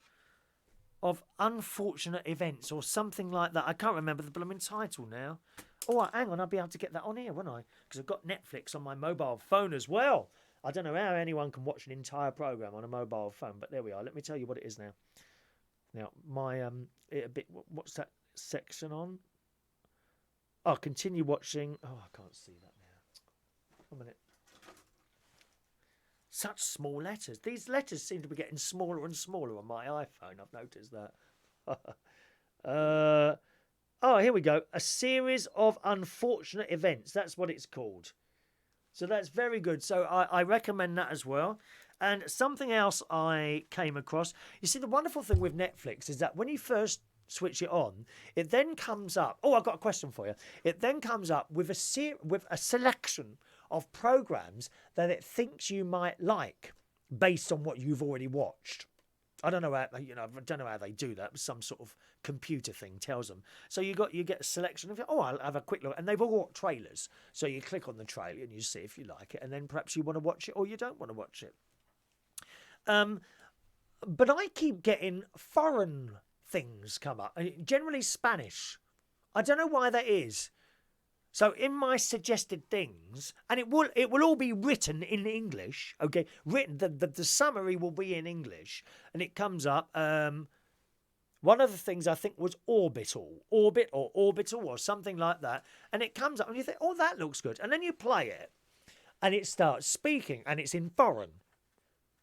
unfortunate events or something like that. I can't remember the blooming title now. Oh, hang on, I'll be able to get that on here, won't I? Because I've got Netflix on my mobile phone as well. I don't know how anyone can watch an entire programme on a mobile phone, but there we are. Let me tell you what it is now. Now, what's that section on? Oh, continue watching. Oh, I can't see that now. 1 minute. Such small letters. These letters seem to be getting smaller and smaller on my iPhone. I've noticed that. Here we go. A series of unfortunate events. That's what it's called. So that's very good. So I recommend that as well. And something else I came across. You see, the wonderful thing with Netflix is that when you first switch it on, it then comes up. Oh, I've got a question for you. It then comes up with a selection of programs that it thinks you might like based on what you've already watched. I don't know how they do that. Some sort of computer thing tells them. So you get a selection of, I'll have a quick look, and they've all got trailers. So you click on the trailer and you see if you like it, and then perhaps you want to watch it or you don't want to watch it. But I keep getting foreign things come up, generally Spanish. I don't know why that is. So in my suggested things, and it will all be written in English, okay? Written, the summary will be in English, and it comes up. One of the things I think was orbit or something like that, and it comes up, and you think, oh, that looks good, and then you play it, and it starts speaking, and it's in foreign,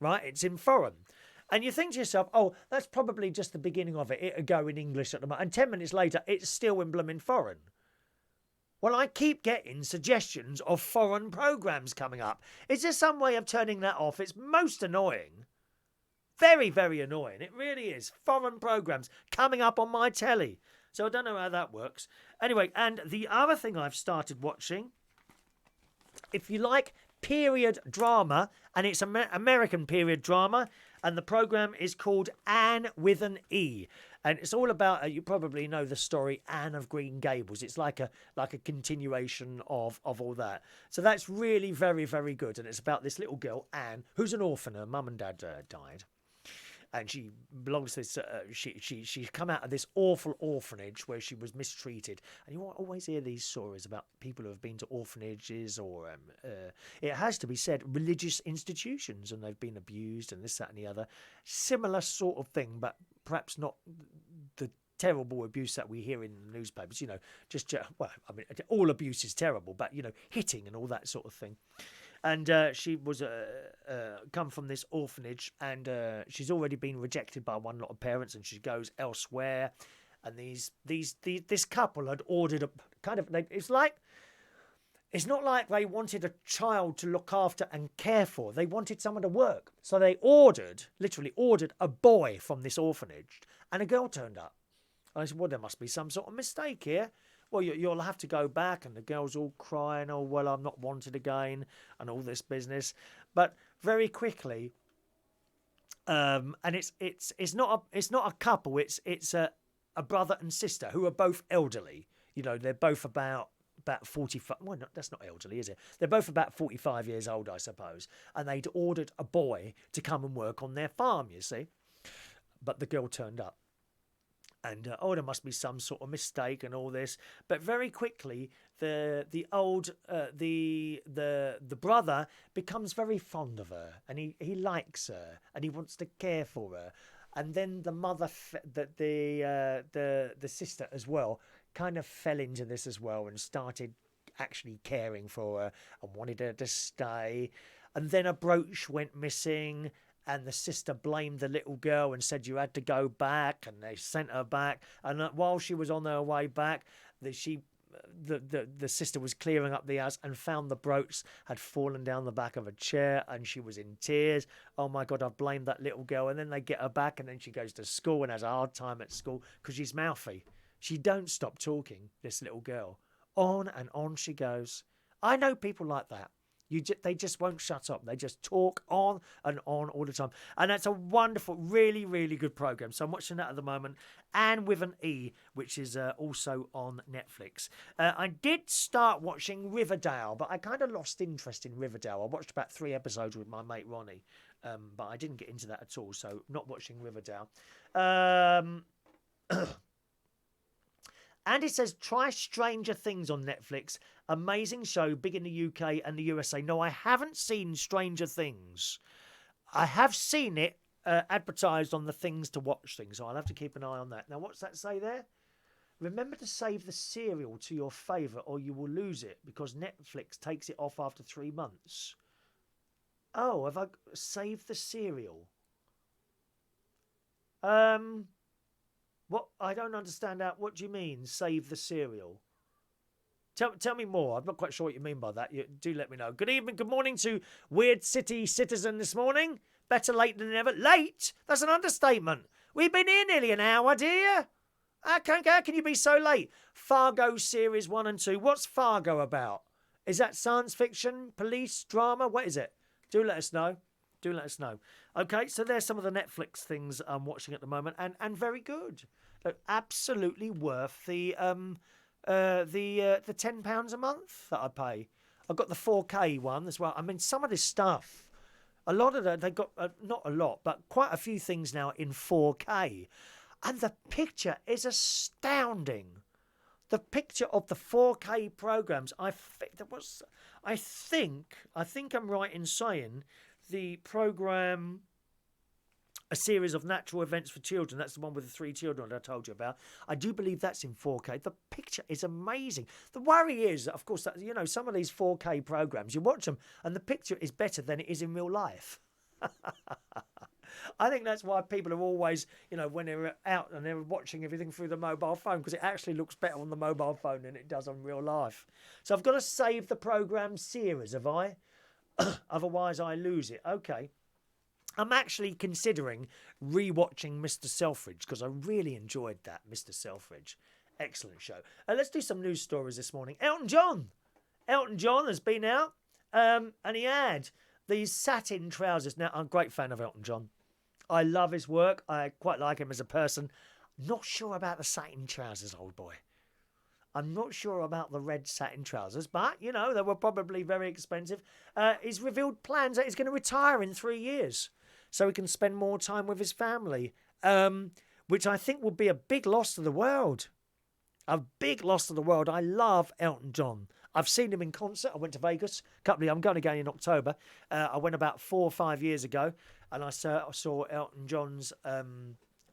right? It's in foreign. And you think to yourself, oh, that's probably just the beginning of it. It'll go in English at the moment. And 10 minutes later, it's still in blooming foreign. Well, I keep getting suggestions of foreign programmes coming up. Is there some way of turning that off? It's most annoying. Very, very annoying. It really is. Foreign programmes coming up on my telly. So I don't know how that works. Anyway, and the other thing I've started watching, if you like period drama, and it's American period drama, And the programme is called Anne with an E. And it's all about, you probably know the story, Anne of Green Gables. It's like a continuation of all that. So that's really very, very good. And it's about this little girl, Anne, who's an orphan. Her mum and dad died. And she belongs to this. She's come out of this awful orphanage where she was mistreated. And you always hear these stories about people who have been to orphanages or, it has to be said, religious institutions, and they've been abused and this, that, and the other. Similar sort of thing, but perhaps not the terrible abuse that we hear in the newspapers. All abuse is terrible, but hitting and all that sort of thing. And she was come from this orphanage, and she's already been rejected by one lot of parents, and she goes elsewhere. And this couple had ordered a kind of. It's not like they wanted a child to look after and care for. They wanted someone to work, so they literally ordered a boy from this orphanage, and a girl turned up. And I said, well, there must be some sort of mistake here. Well, you'll have to go back, and the girl's all crying, oh, well, I'm not wanted again, and all this business. But very quickly, and it's not a couple, it's a brother and sister who are both elderly. They're both about 45. Well, that's not elderly, is it? They're both about 45 years old, I suppose. And they'd ordered a boy to come and work on their farm, you see. But the girl turned up. And there must be some sort of mistake and all this. But very quickly, the brother becomes very fond of her, and he likes her, and he wants to care for her. And then the mother, the sister as well, kind of fell into this as well and started actually caring for her and wanted her to stay. And then a brooch went missing. And the sister blamed the little girl and said you had to go back, and they sent her back. And while she was on her way back, the sister was clearing up the house and found the brooch had fallen down the back of a chair, and she was in tears. Oh my God, I've blamed that little girl. And then they get her back, and then she goes to school and has a hard time at school because she's mouthy. She don't stop talking, this little girl. On and on she goes. I know people like that. They just won't shut up. They just talk on and on all the time. And that's a wonderful, really, really good programme. So I'm watching that at the moment. Anne with an E, which is also on Netflix. I did start watching Riverdale, but I kind of lost interest in Riverdale. I watched about 3 episodes with my mate Ronnie, but I didn't get into that at all. So not watching Riverdale. And it says, try Stranger Things on Netflix. Amazing show, big in the UK and the USA. No, I haven't seen Stranger Things. I have seen it advertised on the things to watch thing, so I'll have to keep an eye on that. Now, what's that say there? Remember to save the serial to your favourite or you will lose it because Netflix takes it off after 3 months. Oh, have I saved the serial? What? I don't understand that. What do you mean, save the serial? Tell me more. I'm not quite sure what you mean by that. Do let me know. Good evening, good morning to Weird City Citizen this morning. Better late than never. Late? That's an understatement. We've been here nearly an hour, dear. How can you be so late? Fargo Series 1 and 2. What's Fargo about? Is that science fiction, police, drama? What is it? Do let us know. Do let us know. Okay, so there's some of the Netflix things I'm watching at the moment, and very good. Absolutely worth the £10 a month that I pay. I've got the 4K one as well. I mean, some of this stuff, a lot of that, they got not a lot, but quite a few things now in 4K, and the picture is astounding. The picture of the 4K programs. I think I'm right in saying the program, A Series of Natural Events for Children. That's the one with the 3 children that I told you about. I do believe that's in 4K. The picture is amazing. The worry is, of course, that some of these 4K programs, you watch them and the picture is better than it is in real life. I think that's why people are always, when they're out and they're watching everything through the mobile phone, because it actually looks better on the mobile phone than it does on real life. So I've got to save the program series, have I? Otherwise I lose it. Okay. I'm actually considering rewatching Mr. Selfridge because I really enjoyed that, Mr. Selfridge. Excellent show. Let's do some news stories this morning. Elton John has been out and he had these satin trousers. Now, I'm a great fan of Elton John. I love his work. I quite like him as a person. Not sure about the satin trousers, old boy. I'm not sure about the red satin trousers, but, you know, they were probably very expensive. He's revealed plans that he's going to retire in 3 years so he can spend more time with his family, which I think would be a big loss to the world. A big loss to the world. I love Elton John. I've seen him in concert. I went to Vegas I'm going again in October. I went about 4 or 5 years ago, and I saw Elton John's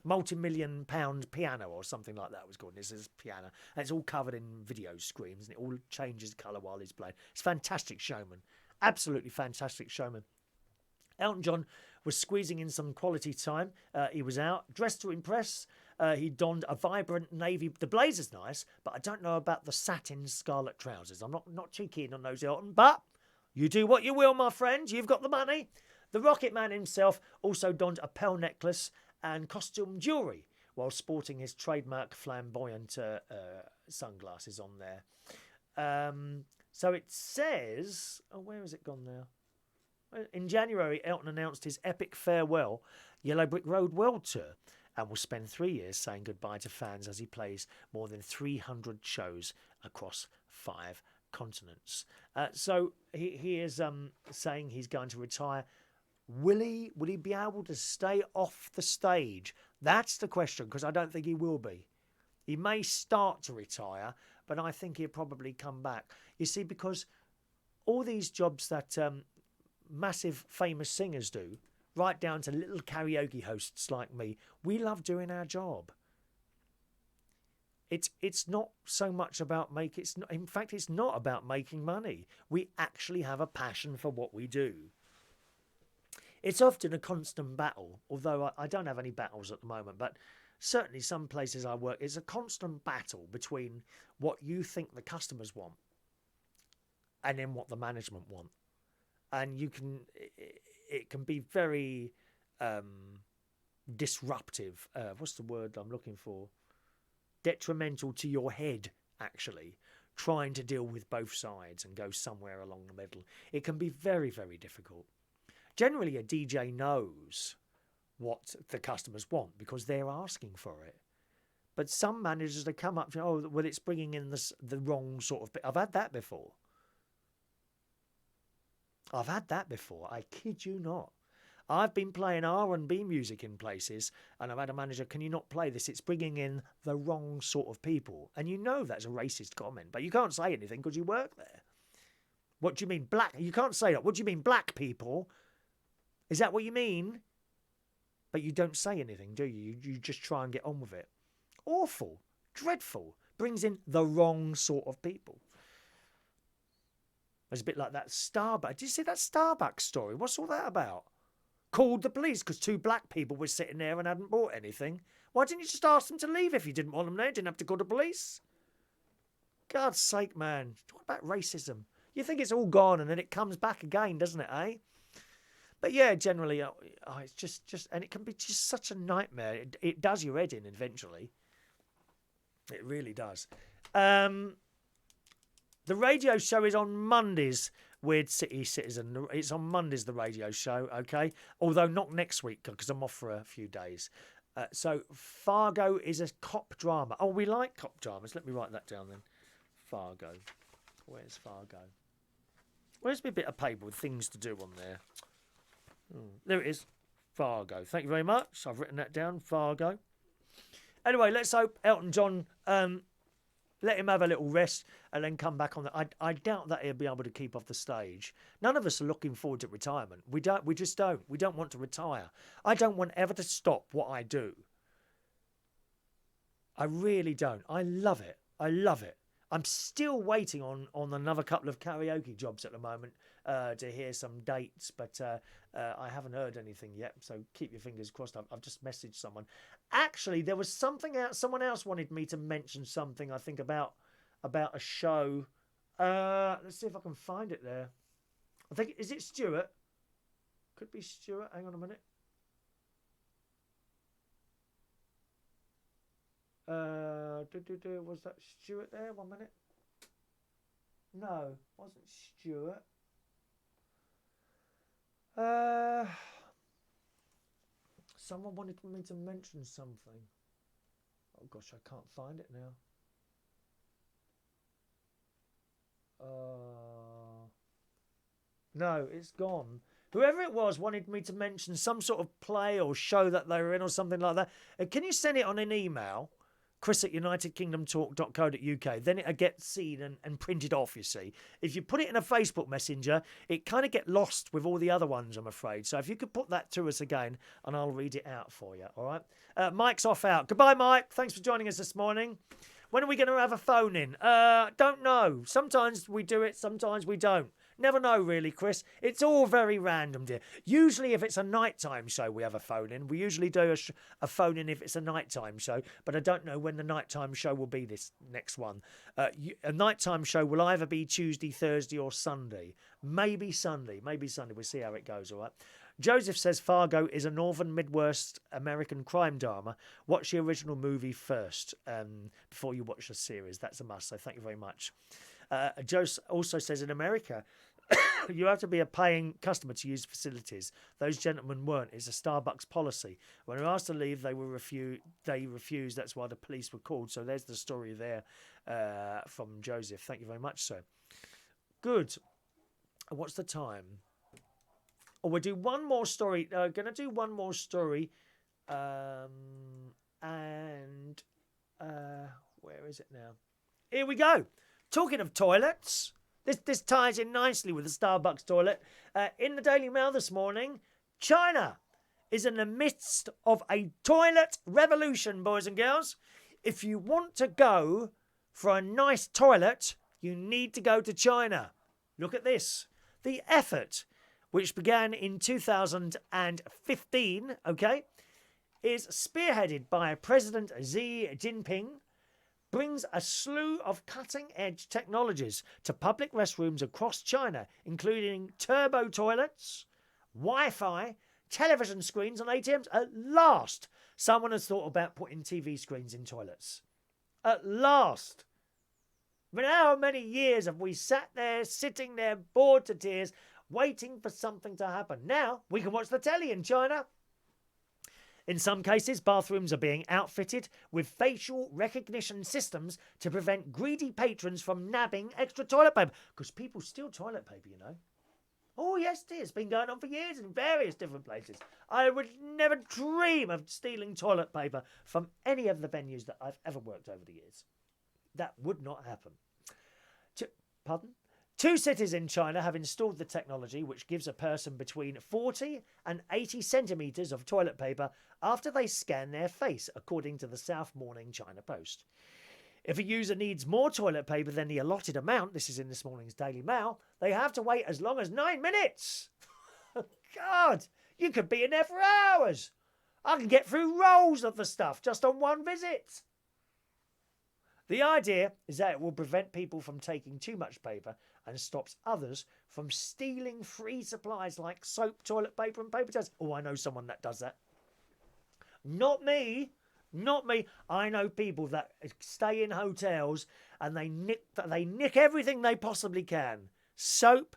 multi-million pound piano or something like that it was called. This is piano, and it's all covered in video screens, and it all changes colour while he's playing. It's fantastic showman. Absolutely fantastic showman. Elton John was squeezing in some quality time. He was out, dressed to impress. He donned a vibrant navy. The blazer's nice, but I don't know about the satin scarlet trousers. I'm not too keen on those, Elton, but you do what you will, my friend. You've got the money. The Rocket Man himself also donned a pearl necklace and costume jewellery while sporting his trademark flamboyant sunglasses on there. So it says... Oh, where has it gone now? In January, Elton announced his epic farewell Yellow Brick Road World Tour and will spend 3 years saying goodbye to fans as he plays more than 300 shows across 5 continents. So he is saying he's going to retire. Will he be able to stay off the stage? That's the question, because I don't think he will be. He may start to retire, but I think he'll probably come back. You see, because all these jobs that massive famous singers do, right down to little karaoke hosts like me, we love doing our job. It's not so much about in fact, it's not about making money. We actually have a passion for what we do. It's often a constant battle, although I don't have any battles at the moment, but certainly some places I work, it's a constant battle between what you think the customers want and then what the management want. And it can be very disruptive. What's the word I'm looking for? Detrimental to your head, actually, trying to deal with both sides and go somewhere along the middle. It can be very, very difficult. Generally, a DJ knows what the customers want because they're asking for it. But some managers, they come up, oh, well, it's bringing in the wrong sort of... I've had that before. I kid you not. I've been playing R&B music in places, and I've had a manager, can you not play this? It's bringing in the wrong sort of people. And you know that's a racist comment, but you can't say anything because you work there. What do you mean, black? You can't say that. What do you mean, black people? Is that what you mean? But you don't say anything, do you? You just try and get on with it. Awful. Dreadful. Brings in the wrong sort of people. It's a bit like that Starbucks. Did you see that Starbucks story? What's all that about? Called the police because 2 black people were sitting there and hadn't bought anything. Why didn't you just ask them to leave if you didn't want them there? You didn't have to call the police. God's sake, man. Talk about racism. You think it's all gone and then it comes back again, doesn't it, eh? But yeah, generally, it's just, and it can be just such a nightmare. It does your head in eventually. It really does. The radio show is on Mondays with City Citizen. It's on Mondays, the radio show, okay? Although not next week because I'm off for a few days. So Fargo is a cop drama. Oh, we like cop dramas. Let me write that down then. Fargo. Where's Fargo? Where's my bit of paper with things to do on there? There it is. Fargo. Thank you very much. I've written that down. Fargo. Anyway, let's hope Elton John... let him have a little rest and then come back on the... I doubt that he'll be able to keep off the stage. None of us are looking forward to retirement. We just don't. We don't want to retire. I don't want ever to stop what I do. I really don't. I love it. I love it. I'm still waiting on another couple of karaoke jobs at the moment to hear some dates, but I haven't heard anything yet, so keep your fingers crossed. I've just messaged someone. Actually, there was something else. Someone else wanted me to mention something, I think, about a show. Let's see if I can find it there. I think, is it Stuart? Could be Stuart. Hang on a minute. Was that Stuart there? 1 minute. No, wasn't Stuart. Someone wanted me to mention something. Oh gosh, I can't find it now. No, it's gone. Whoever it was wanted me to mention some sort of play or show that they were in or something like that. Can you send it on an email? Chris@unitedkingdomtalk.co.uk. Then it'll get seen and printed off, you see. If you put it in a Facebook Messenger, it kind of get lost with all the other ones, I'm afraid. So if you could put that to us again, and I'll read it out for you, all right? Mike's off out. Goodbye, Mike. Thanks for joining us this morning. When are we going to have a phone in? Don't know. Sometimes we do it, sometimes we don't. Never know, really, Chris. It's all very random, dear. Usually, if it's a nighttime show, we have a phone in. We usually do a phone in if it's a nighttime show, but I don't know when the nighttime show will be this next one. A nighttime show will either be Tuesday, Thursday, or Sunday. Maybe Sunday. Maybe Sunday. We'll see how it goes, all right? Joseph says Fargo is a Northern Midwest American crime drama. Watch the original movie first before you watch the series. That's a must, so thank you very much. Joseph also says in America, you have to be a paying customer to use facilities. Those gentlemen weren't. It's a Starbucks policy. When they were asked to leave, they refused. That's why the police were called. So there's the story there from Joseph. Thank you very much, sir. Good. What's the time? Oh, we'll do one more story. Going to do one more story. Where is it now? Here we go. Talking of toilets, this ties in nicely with the Starbucks toilet. In the Daily Mail this morning, China is in the midst of a toilet revolution, boys and girls. If you want to go for a nice toilet, you need to go to China. Look at this. The effort, which began in 2015, is spearheaded by President Xi Jinping, brings a slew of cutting-edge technologies to public restrooms across China, including turbo toilets, Wi-Fi, television screens and ATMs. At last, someone has thought about putting TV screens in toilets. At last. But how many years have we sitting there, bored to tears, waiting for something to happen? Now, we can watch the telly in China. In some cases, bathrooms are being outfitted with facial recognition systems to prevent greedy patrons from nabbing extra toilet paper. Because people steal toilet paper, you know. Oh, yes, dear. It's been going on for years in various different places. I would never dream of stealing toilet paper from any of the venues that I've ever worked over the years. That would not happen. Pardon? 2 cities in China have installed the technology which gives a person between 40 and 80 centimetres of toilet paper after they scan their face, according to the South Morning China Post. If a user needs more toilet paper than the allotted amount, this is in this morning's Daily Mail, they have to wait as long as 9 minutes. God, you could be in there for hours. I can get through rolls of the stuff just on one visit. The idea is that it will prevent people from taking too much paper and stops others from stealing free supplies like soap, toilet paper and paper towels. Oh, I know someone that does that. Not me. Not me. I know people that stay in hotels and they nick everything they possibly can. Soap,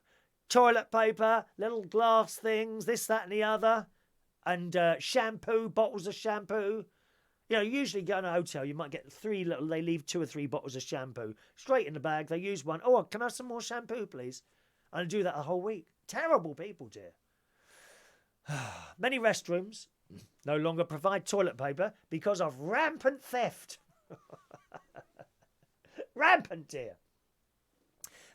toilet paper, little glass things, this, that and the other. And shampoo, bottles of shampoo. You know, usually go in a hotel, you might get they leave 2 or 3 bottles of shampoo straight in the bag. They use one. Oh, can I have some more shampoo, please? And I do that a whole week. Terrible people, dear. Many restrooms no longer provide toilet paper because of rampant theft. Rampant, dear.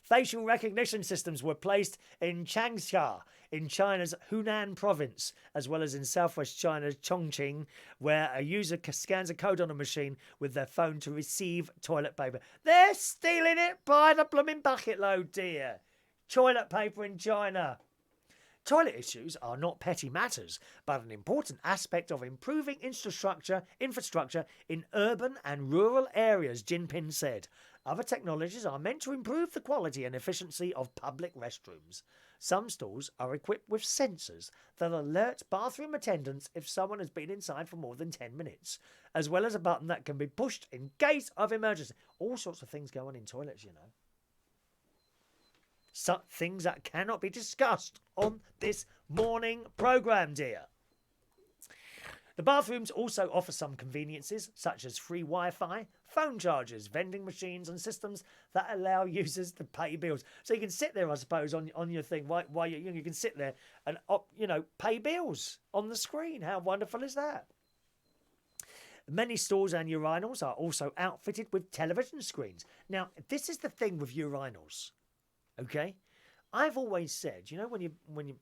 Facial recognition systems were placed in Changsha, in China's Hunan province, as well as in southwest China's Chongqing, where a user scans a code on a machine with their phone to receive toilet paper. They're stealing it by the blooming bucket load, dear. Toilet paper in China. Toilet issues are not petty matters, but an important aspect of improving infrastructure in urban and rural areas, Jinping said. Other technologies are meant to improve the quality and efficiency of public restrooms. Some stalls are equipped with sensors that alert bathroom attendants if someone has been inside for more than 10 minutes, as well as a button that can be pushed in case of emergency. All sorts of things go on in toilets, you know. Some things that cannot be discussed on this morning programme, dear. The bathrooms also offer some conveniences, such as free Wi-Fi, phone chargers, vending machines, and systems that allow users to pay bills. So you can sit there, I suppose, on your thing while you can sit there and pay bills on the screen. How wonderful is that? Many stores and urinals are also outfitted with television screens. Now, this is the thing with urinals, okay? I've always said, when you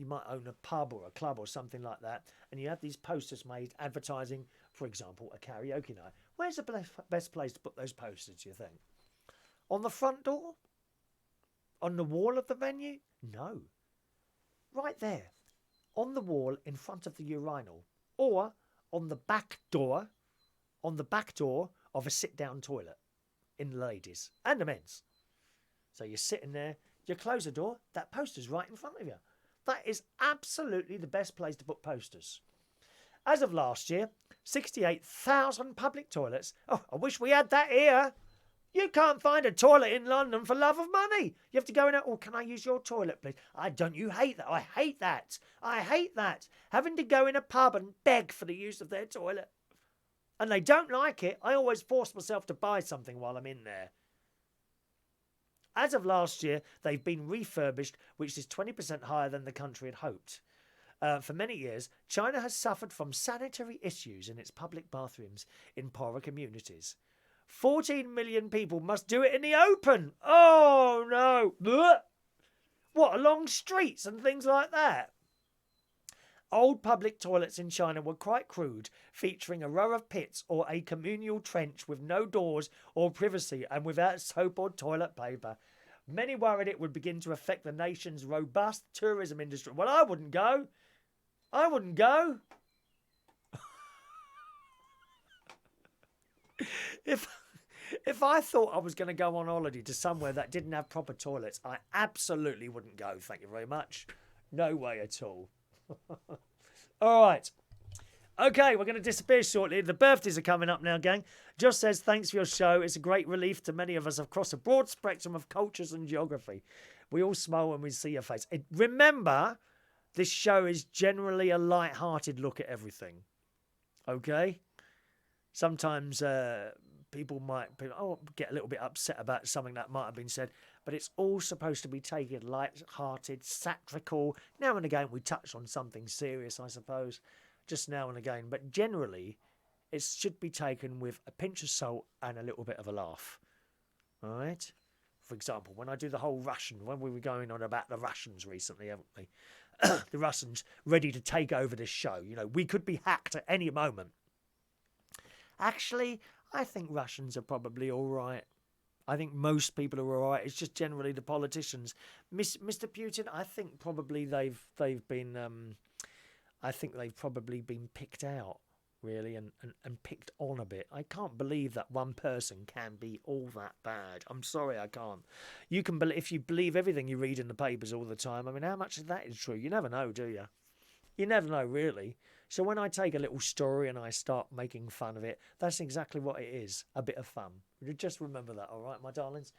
might own a pub or a club or something like that, and you have these posters made advertising, for example, a karaoke night. Where's the best place to put those posters, do you think? On the front door? On the wall of the venue? No. Right there, on the wall in front of the urinal, or on the back door of a sit-down toilet in the ladies and the men's. So you're sitting there, you close the door, that poster's right in front of you. That is absolutely the best place to put posters. As of last year, 68,000 public toilets. Oh, I wish we had that here. You can't find a toilet in London for love of money. You have to go in there, can I use your toilet, please? Don't you hate that? I hate that. I hate that. Having to go in a pub and beg for the use of their toilet. And they don't like it. I always force myself to buy something while I'm in there. As of last year, they've been refurbished, which is 20% higher than the country had hoped. For many years, China has suffered from sanitary issues in its public bathrooms in poorer communities. 14 million people must do it in the open. Oh, no. Blech. What, along streets and things like that? Old public toilets in China were quite crude, featuring a row of pits or a communal trench with no doors or privacy and without soap or toilet paper. Many worried it would begin to affect the nation's robust tourism industry. Well, I wouldn't go. I wouldn't go. If I thought I was going to go on holiday to somewhere that didn't have proper toilets, I absolutely wouldn't go. Thank you very much. No way at all. All right. Okay, we're going to disappear shortly. The birthdays are coming up now, gang. Josh says, thanks for your show. It's a great relief to many of us across a broad spectrum of cultures and geography. We all smile when we see your face. Remember, this show is generally a light-hearted look at everything. Okay? Sometimes people might get a little bit upset about something that might have been said, but it's all supposed to be taken light-hearted, satirical. Now and again we touch on something serious, I suppose, just now and again, but generally it should be taken with a pinch of salt and a little bit of a laugh. All right? For example, when I do the whole Russian, when we were going on about the Russians recently, haven't we? The Russians ready to take over this show. We could be hacked at any moment. Actually, I think Russians are probably all right. I think most people are all right. It's just generally the politicians. Mr. Putin, I think probably they've been picked out, really, and picked on a bit. I can't believe that one person can be all that bad. I'm sorry, I can't. You can believe, if you believe everything you read in the papers all the time. I mean, how much of that is true? You never know, do you? You never know, really. So when I take a little story and I start making fun of it, that's exactly what it is, a bit of fun. Just remember that, all right, my darlings?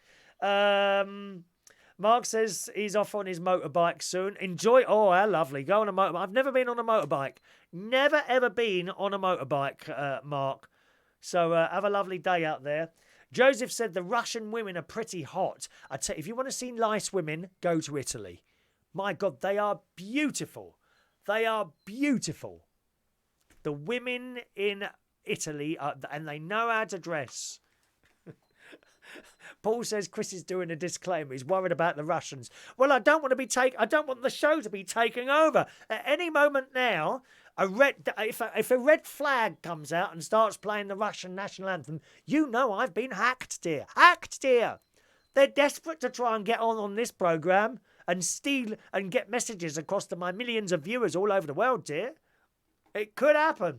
Mark says he's off on his motorbike soon. Enjoy. Oh, how lovely. Go on a motorbike. I've never been on a motorbike. Never, ever been on a motorbike, Mark. So have a lovely day out there. Joseph said the Russian women are pretty hot. If you want to see nice women, go to Italy. My God, they are beautiful. They are beautiful. The women in Italy, and they know how to dress. Paul says Chris is doing a disclaimer. He's worried about the Russians. Well, I don't want the show to be taken over. At any moment now, if a red flag comes out and starts playing the Russian national anthem, I've been hacked, dear. Hacked, dear. They're desperate to try and get on this programme and steal and get messages across to my millions of viewers all over the world, dear. It could happen.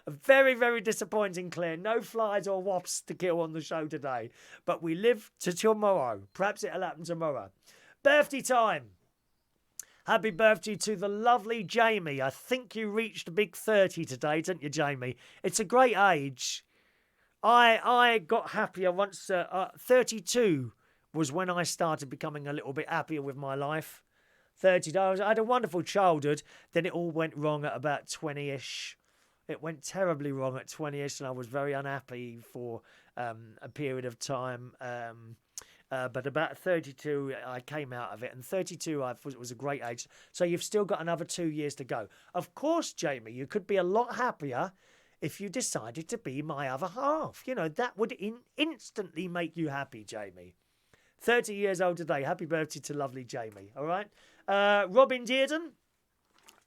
Very, very disappointing, Claire. No flies or wasps to kill on the show today. But we live to tomorrow. Perhaps it'll happen tomorrow. Birthday time. Happy birthday to the lovely Jamie. I think you reached a big 30 today, didn't you, Jamie? It's a great age. I got happier once. 32 was when I started becoming a little bit happier with my life. 30. I had a wonderful childhood. Then it all went wrong at about 20-ish. It went terribly wrong at 20-ish, and I was very unhappy for a period of time. But about 32, I came out of it. And 32, I thought it was a great age. So you've still got another 2 years to go. Of course, Jamie, you could be a lot happier if you decided to be my other half. You know, that would instantly make you happy, Jamie. 30 years old today. Happy birthday to lovely Jamie, all right? Robin Dearden,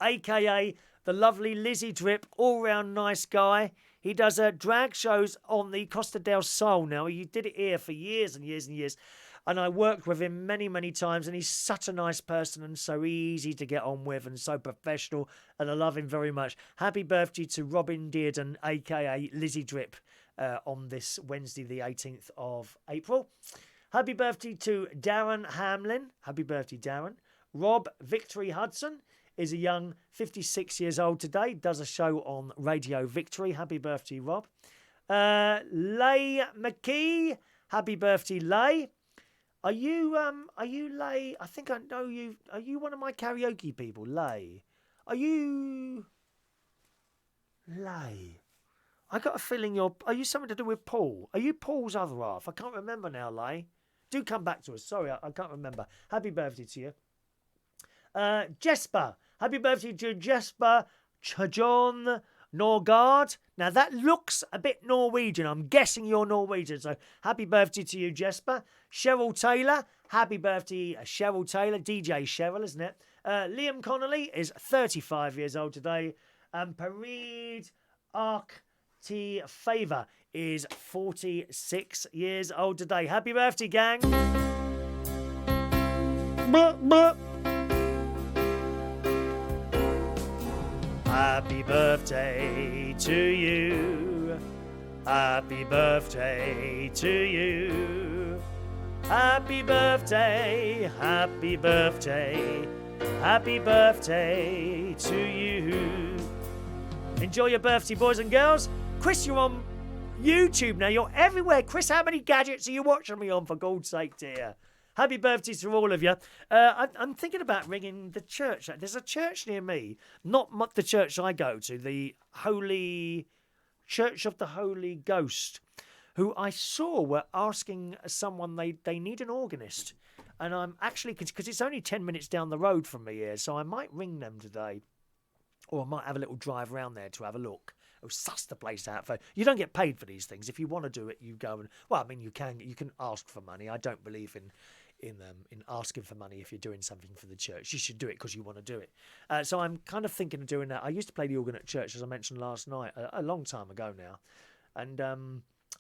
a.k.a. the lovely Lizzie Drip, all-round nice guy. He does drag shows on the Costa del Sol now. He did it here for years and years and years. And I worked with him many, many times. And he's such a nice person and so easy to get on with and so professional. And I love him very much. Happy birthday to Robin Dearden, a.k.a. Lizzie Drip, on this Wednesday, the 18th of April. Happy birthday to Darren Hamlin. Happy birthday, Darren. Rob Victory Hudson is a young 56 years old today. Does a show on Radio Victory. Happy birthday, Rob. Leigh McKee. Happy birthday, Leigh. Are you Leigh? I think I know you. Are you one of my karaoke people, Leigh? Are you Leigh? I got a feeling are you something to do with Paul? Are you Paul's other half? I can't remember now, Leigh. Do come back to us. Sorry, I can't remember. Happy birthday to you. Jesper. Happy birthday to Jesper Chajon Norgard. Now, that looks a bit Norwegian. I'm guessing you're Norwegian. So, happy birthday to you, Jesper. Cheryl Taylor. Happy birthday, Cheryl Taylor. DJ Cheryl, isn't it? Liam Connolly is 35 years old today. And Paride Favor is 46 years old today. Happy birthday, gang. Happy birthday to you. Happy birthday to you. Happy birthday, happy birthday, happy birthday to you. Enjoy your birthday, boys and girls. Chris, you're on YouTube now. You're everywhere. Chris, how many gadgets are you watching me on, for God's sake, dear? Happy birthday to all of you. I'm thinking about ringing the church. There's a church near me, not the church I go to, the Holy Church of the Holy Ghost, who I saw were asking someone they need an organist. And I'm actually, because it's only 10 minutes down the road from me here, so I might ring them today. Or I might have a little drive around there to have a look. Oh, suss the place out. You don't get paid for these things. If you want to do it, you go and... Well, I mean, you can ask for money. I don't believe in asking for money if you're doing something for the church. You should do it because you want to do it. So I'm kind of thinking of doing that. I used to play the organ at church, as I mentioned last night, a long time ago now. And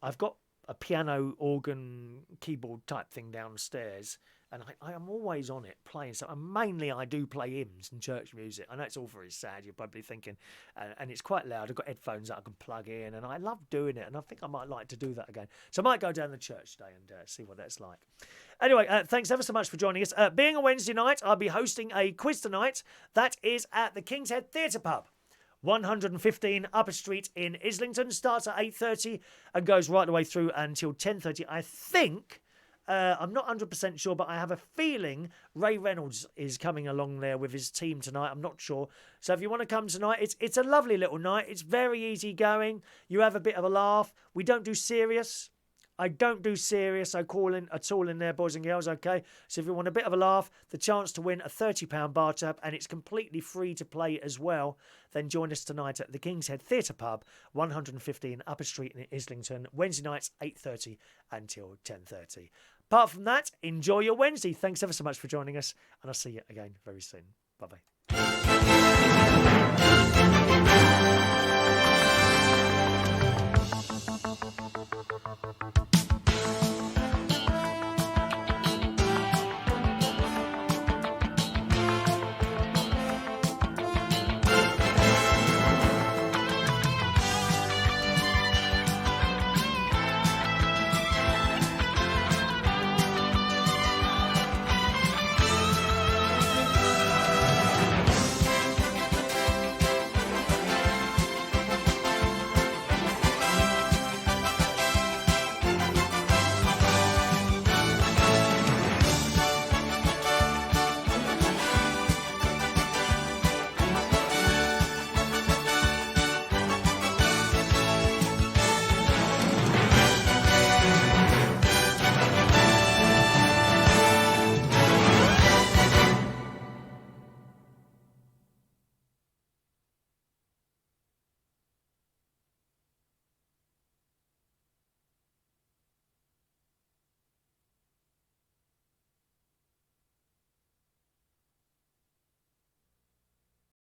I've got a piano organ keyboard type thing downstairs, and I am always on it playing. So mainly I do play hymns and church music. I know it's all very sad, you're probably thinking, and it's quite loud. I've got headphones that I can plug in, and I love doing it, and I think I might like to do that again. So I might go down the church today and see what that's like. Anyway, thanks ever so much for joining us. Being a Wednesday night, I'll be hosting a quiz tonight. That is at the King's Head Theatre Pub, 115 Upper Street in Islington. Starts at 8:30 and goes right the way through until 10:30. I think, I'm not 100% sure, but I have a feeling Ray Reynolds is coming along there with his team tonight. I'm not sure. So if you want to come tonight, it's a lovely little night. It's very easy going. You have a bit of a laugh. We don't do serious. I don't do serious, I call in at all in there, boys and girls, okay? So if you want a bit of a laugh, the chance to win a £30 bar tab, and it's completely free to play as well, then join us tonight at the King's Head Theatre Pub, 115 Upper Street in Islington, Wednesday nights, 8:30 until 10:30. Apart from that, enjoy your Wednesday. Thanks ever so much for joining us, and I'll see you again very soon. Bye-bye.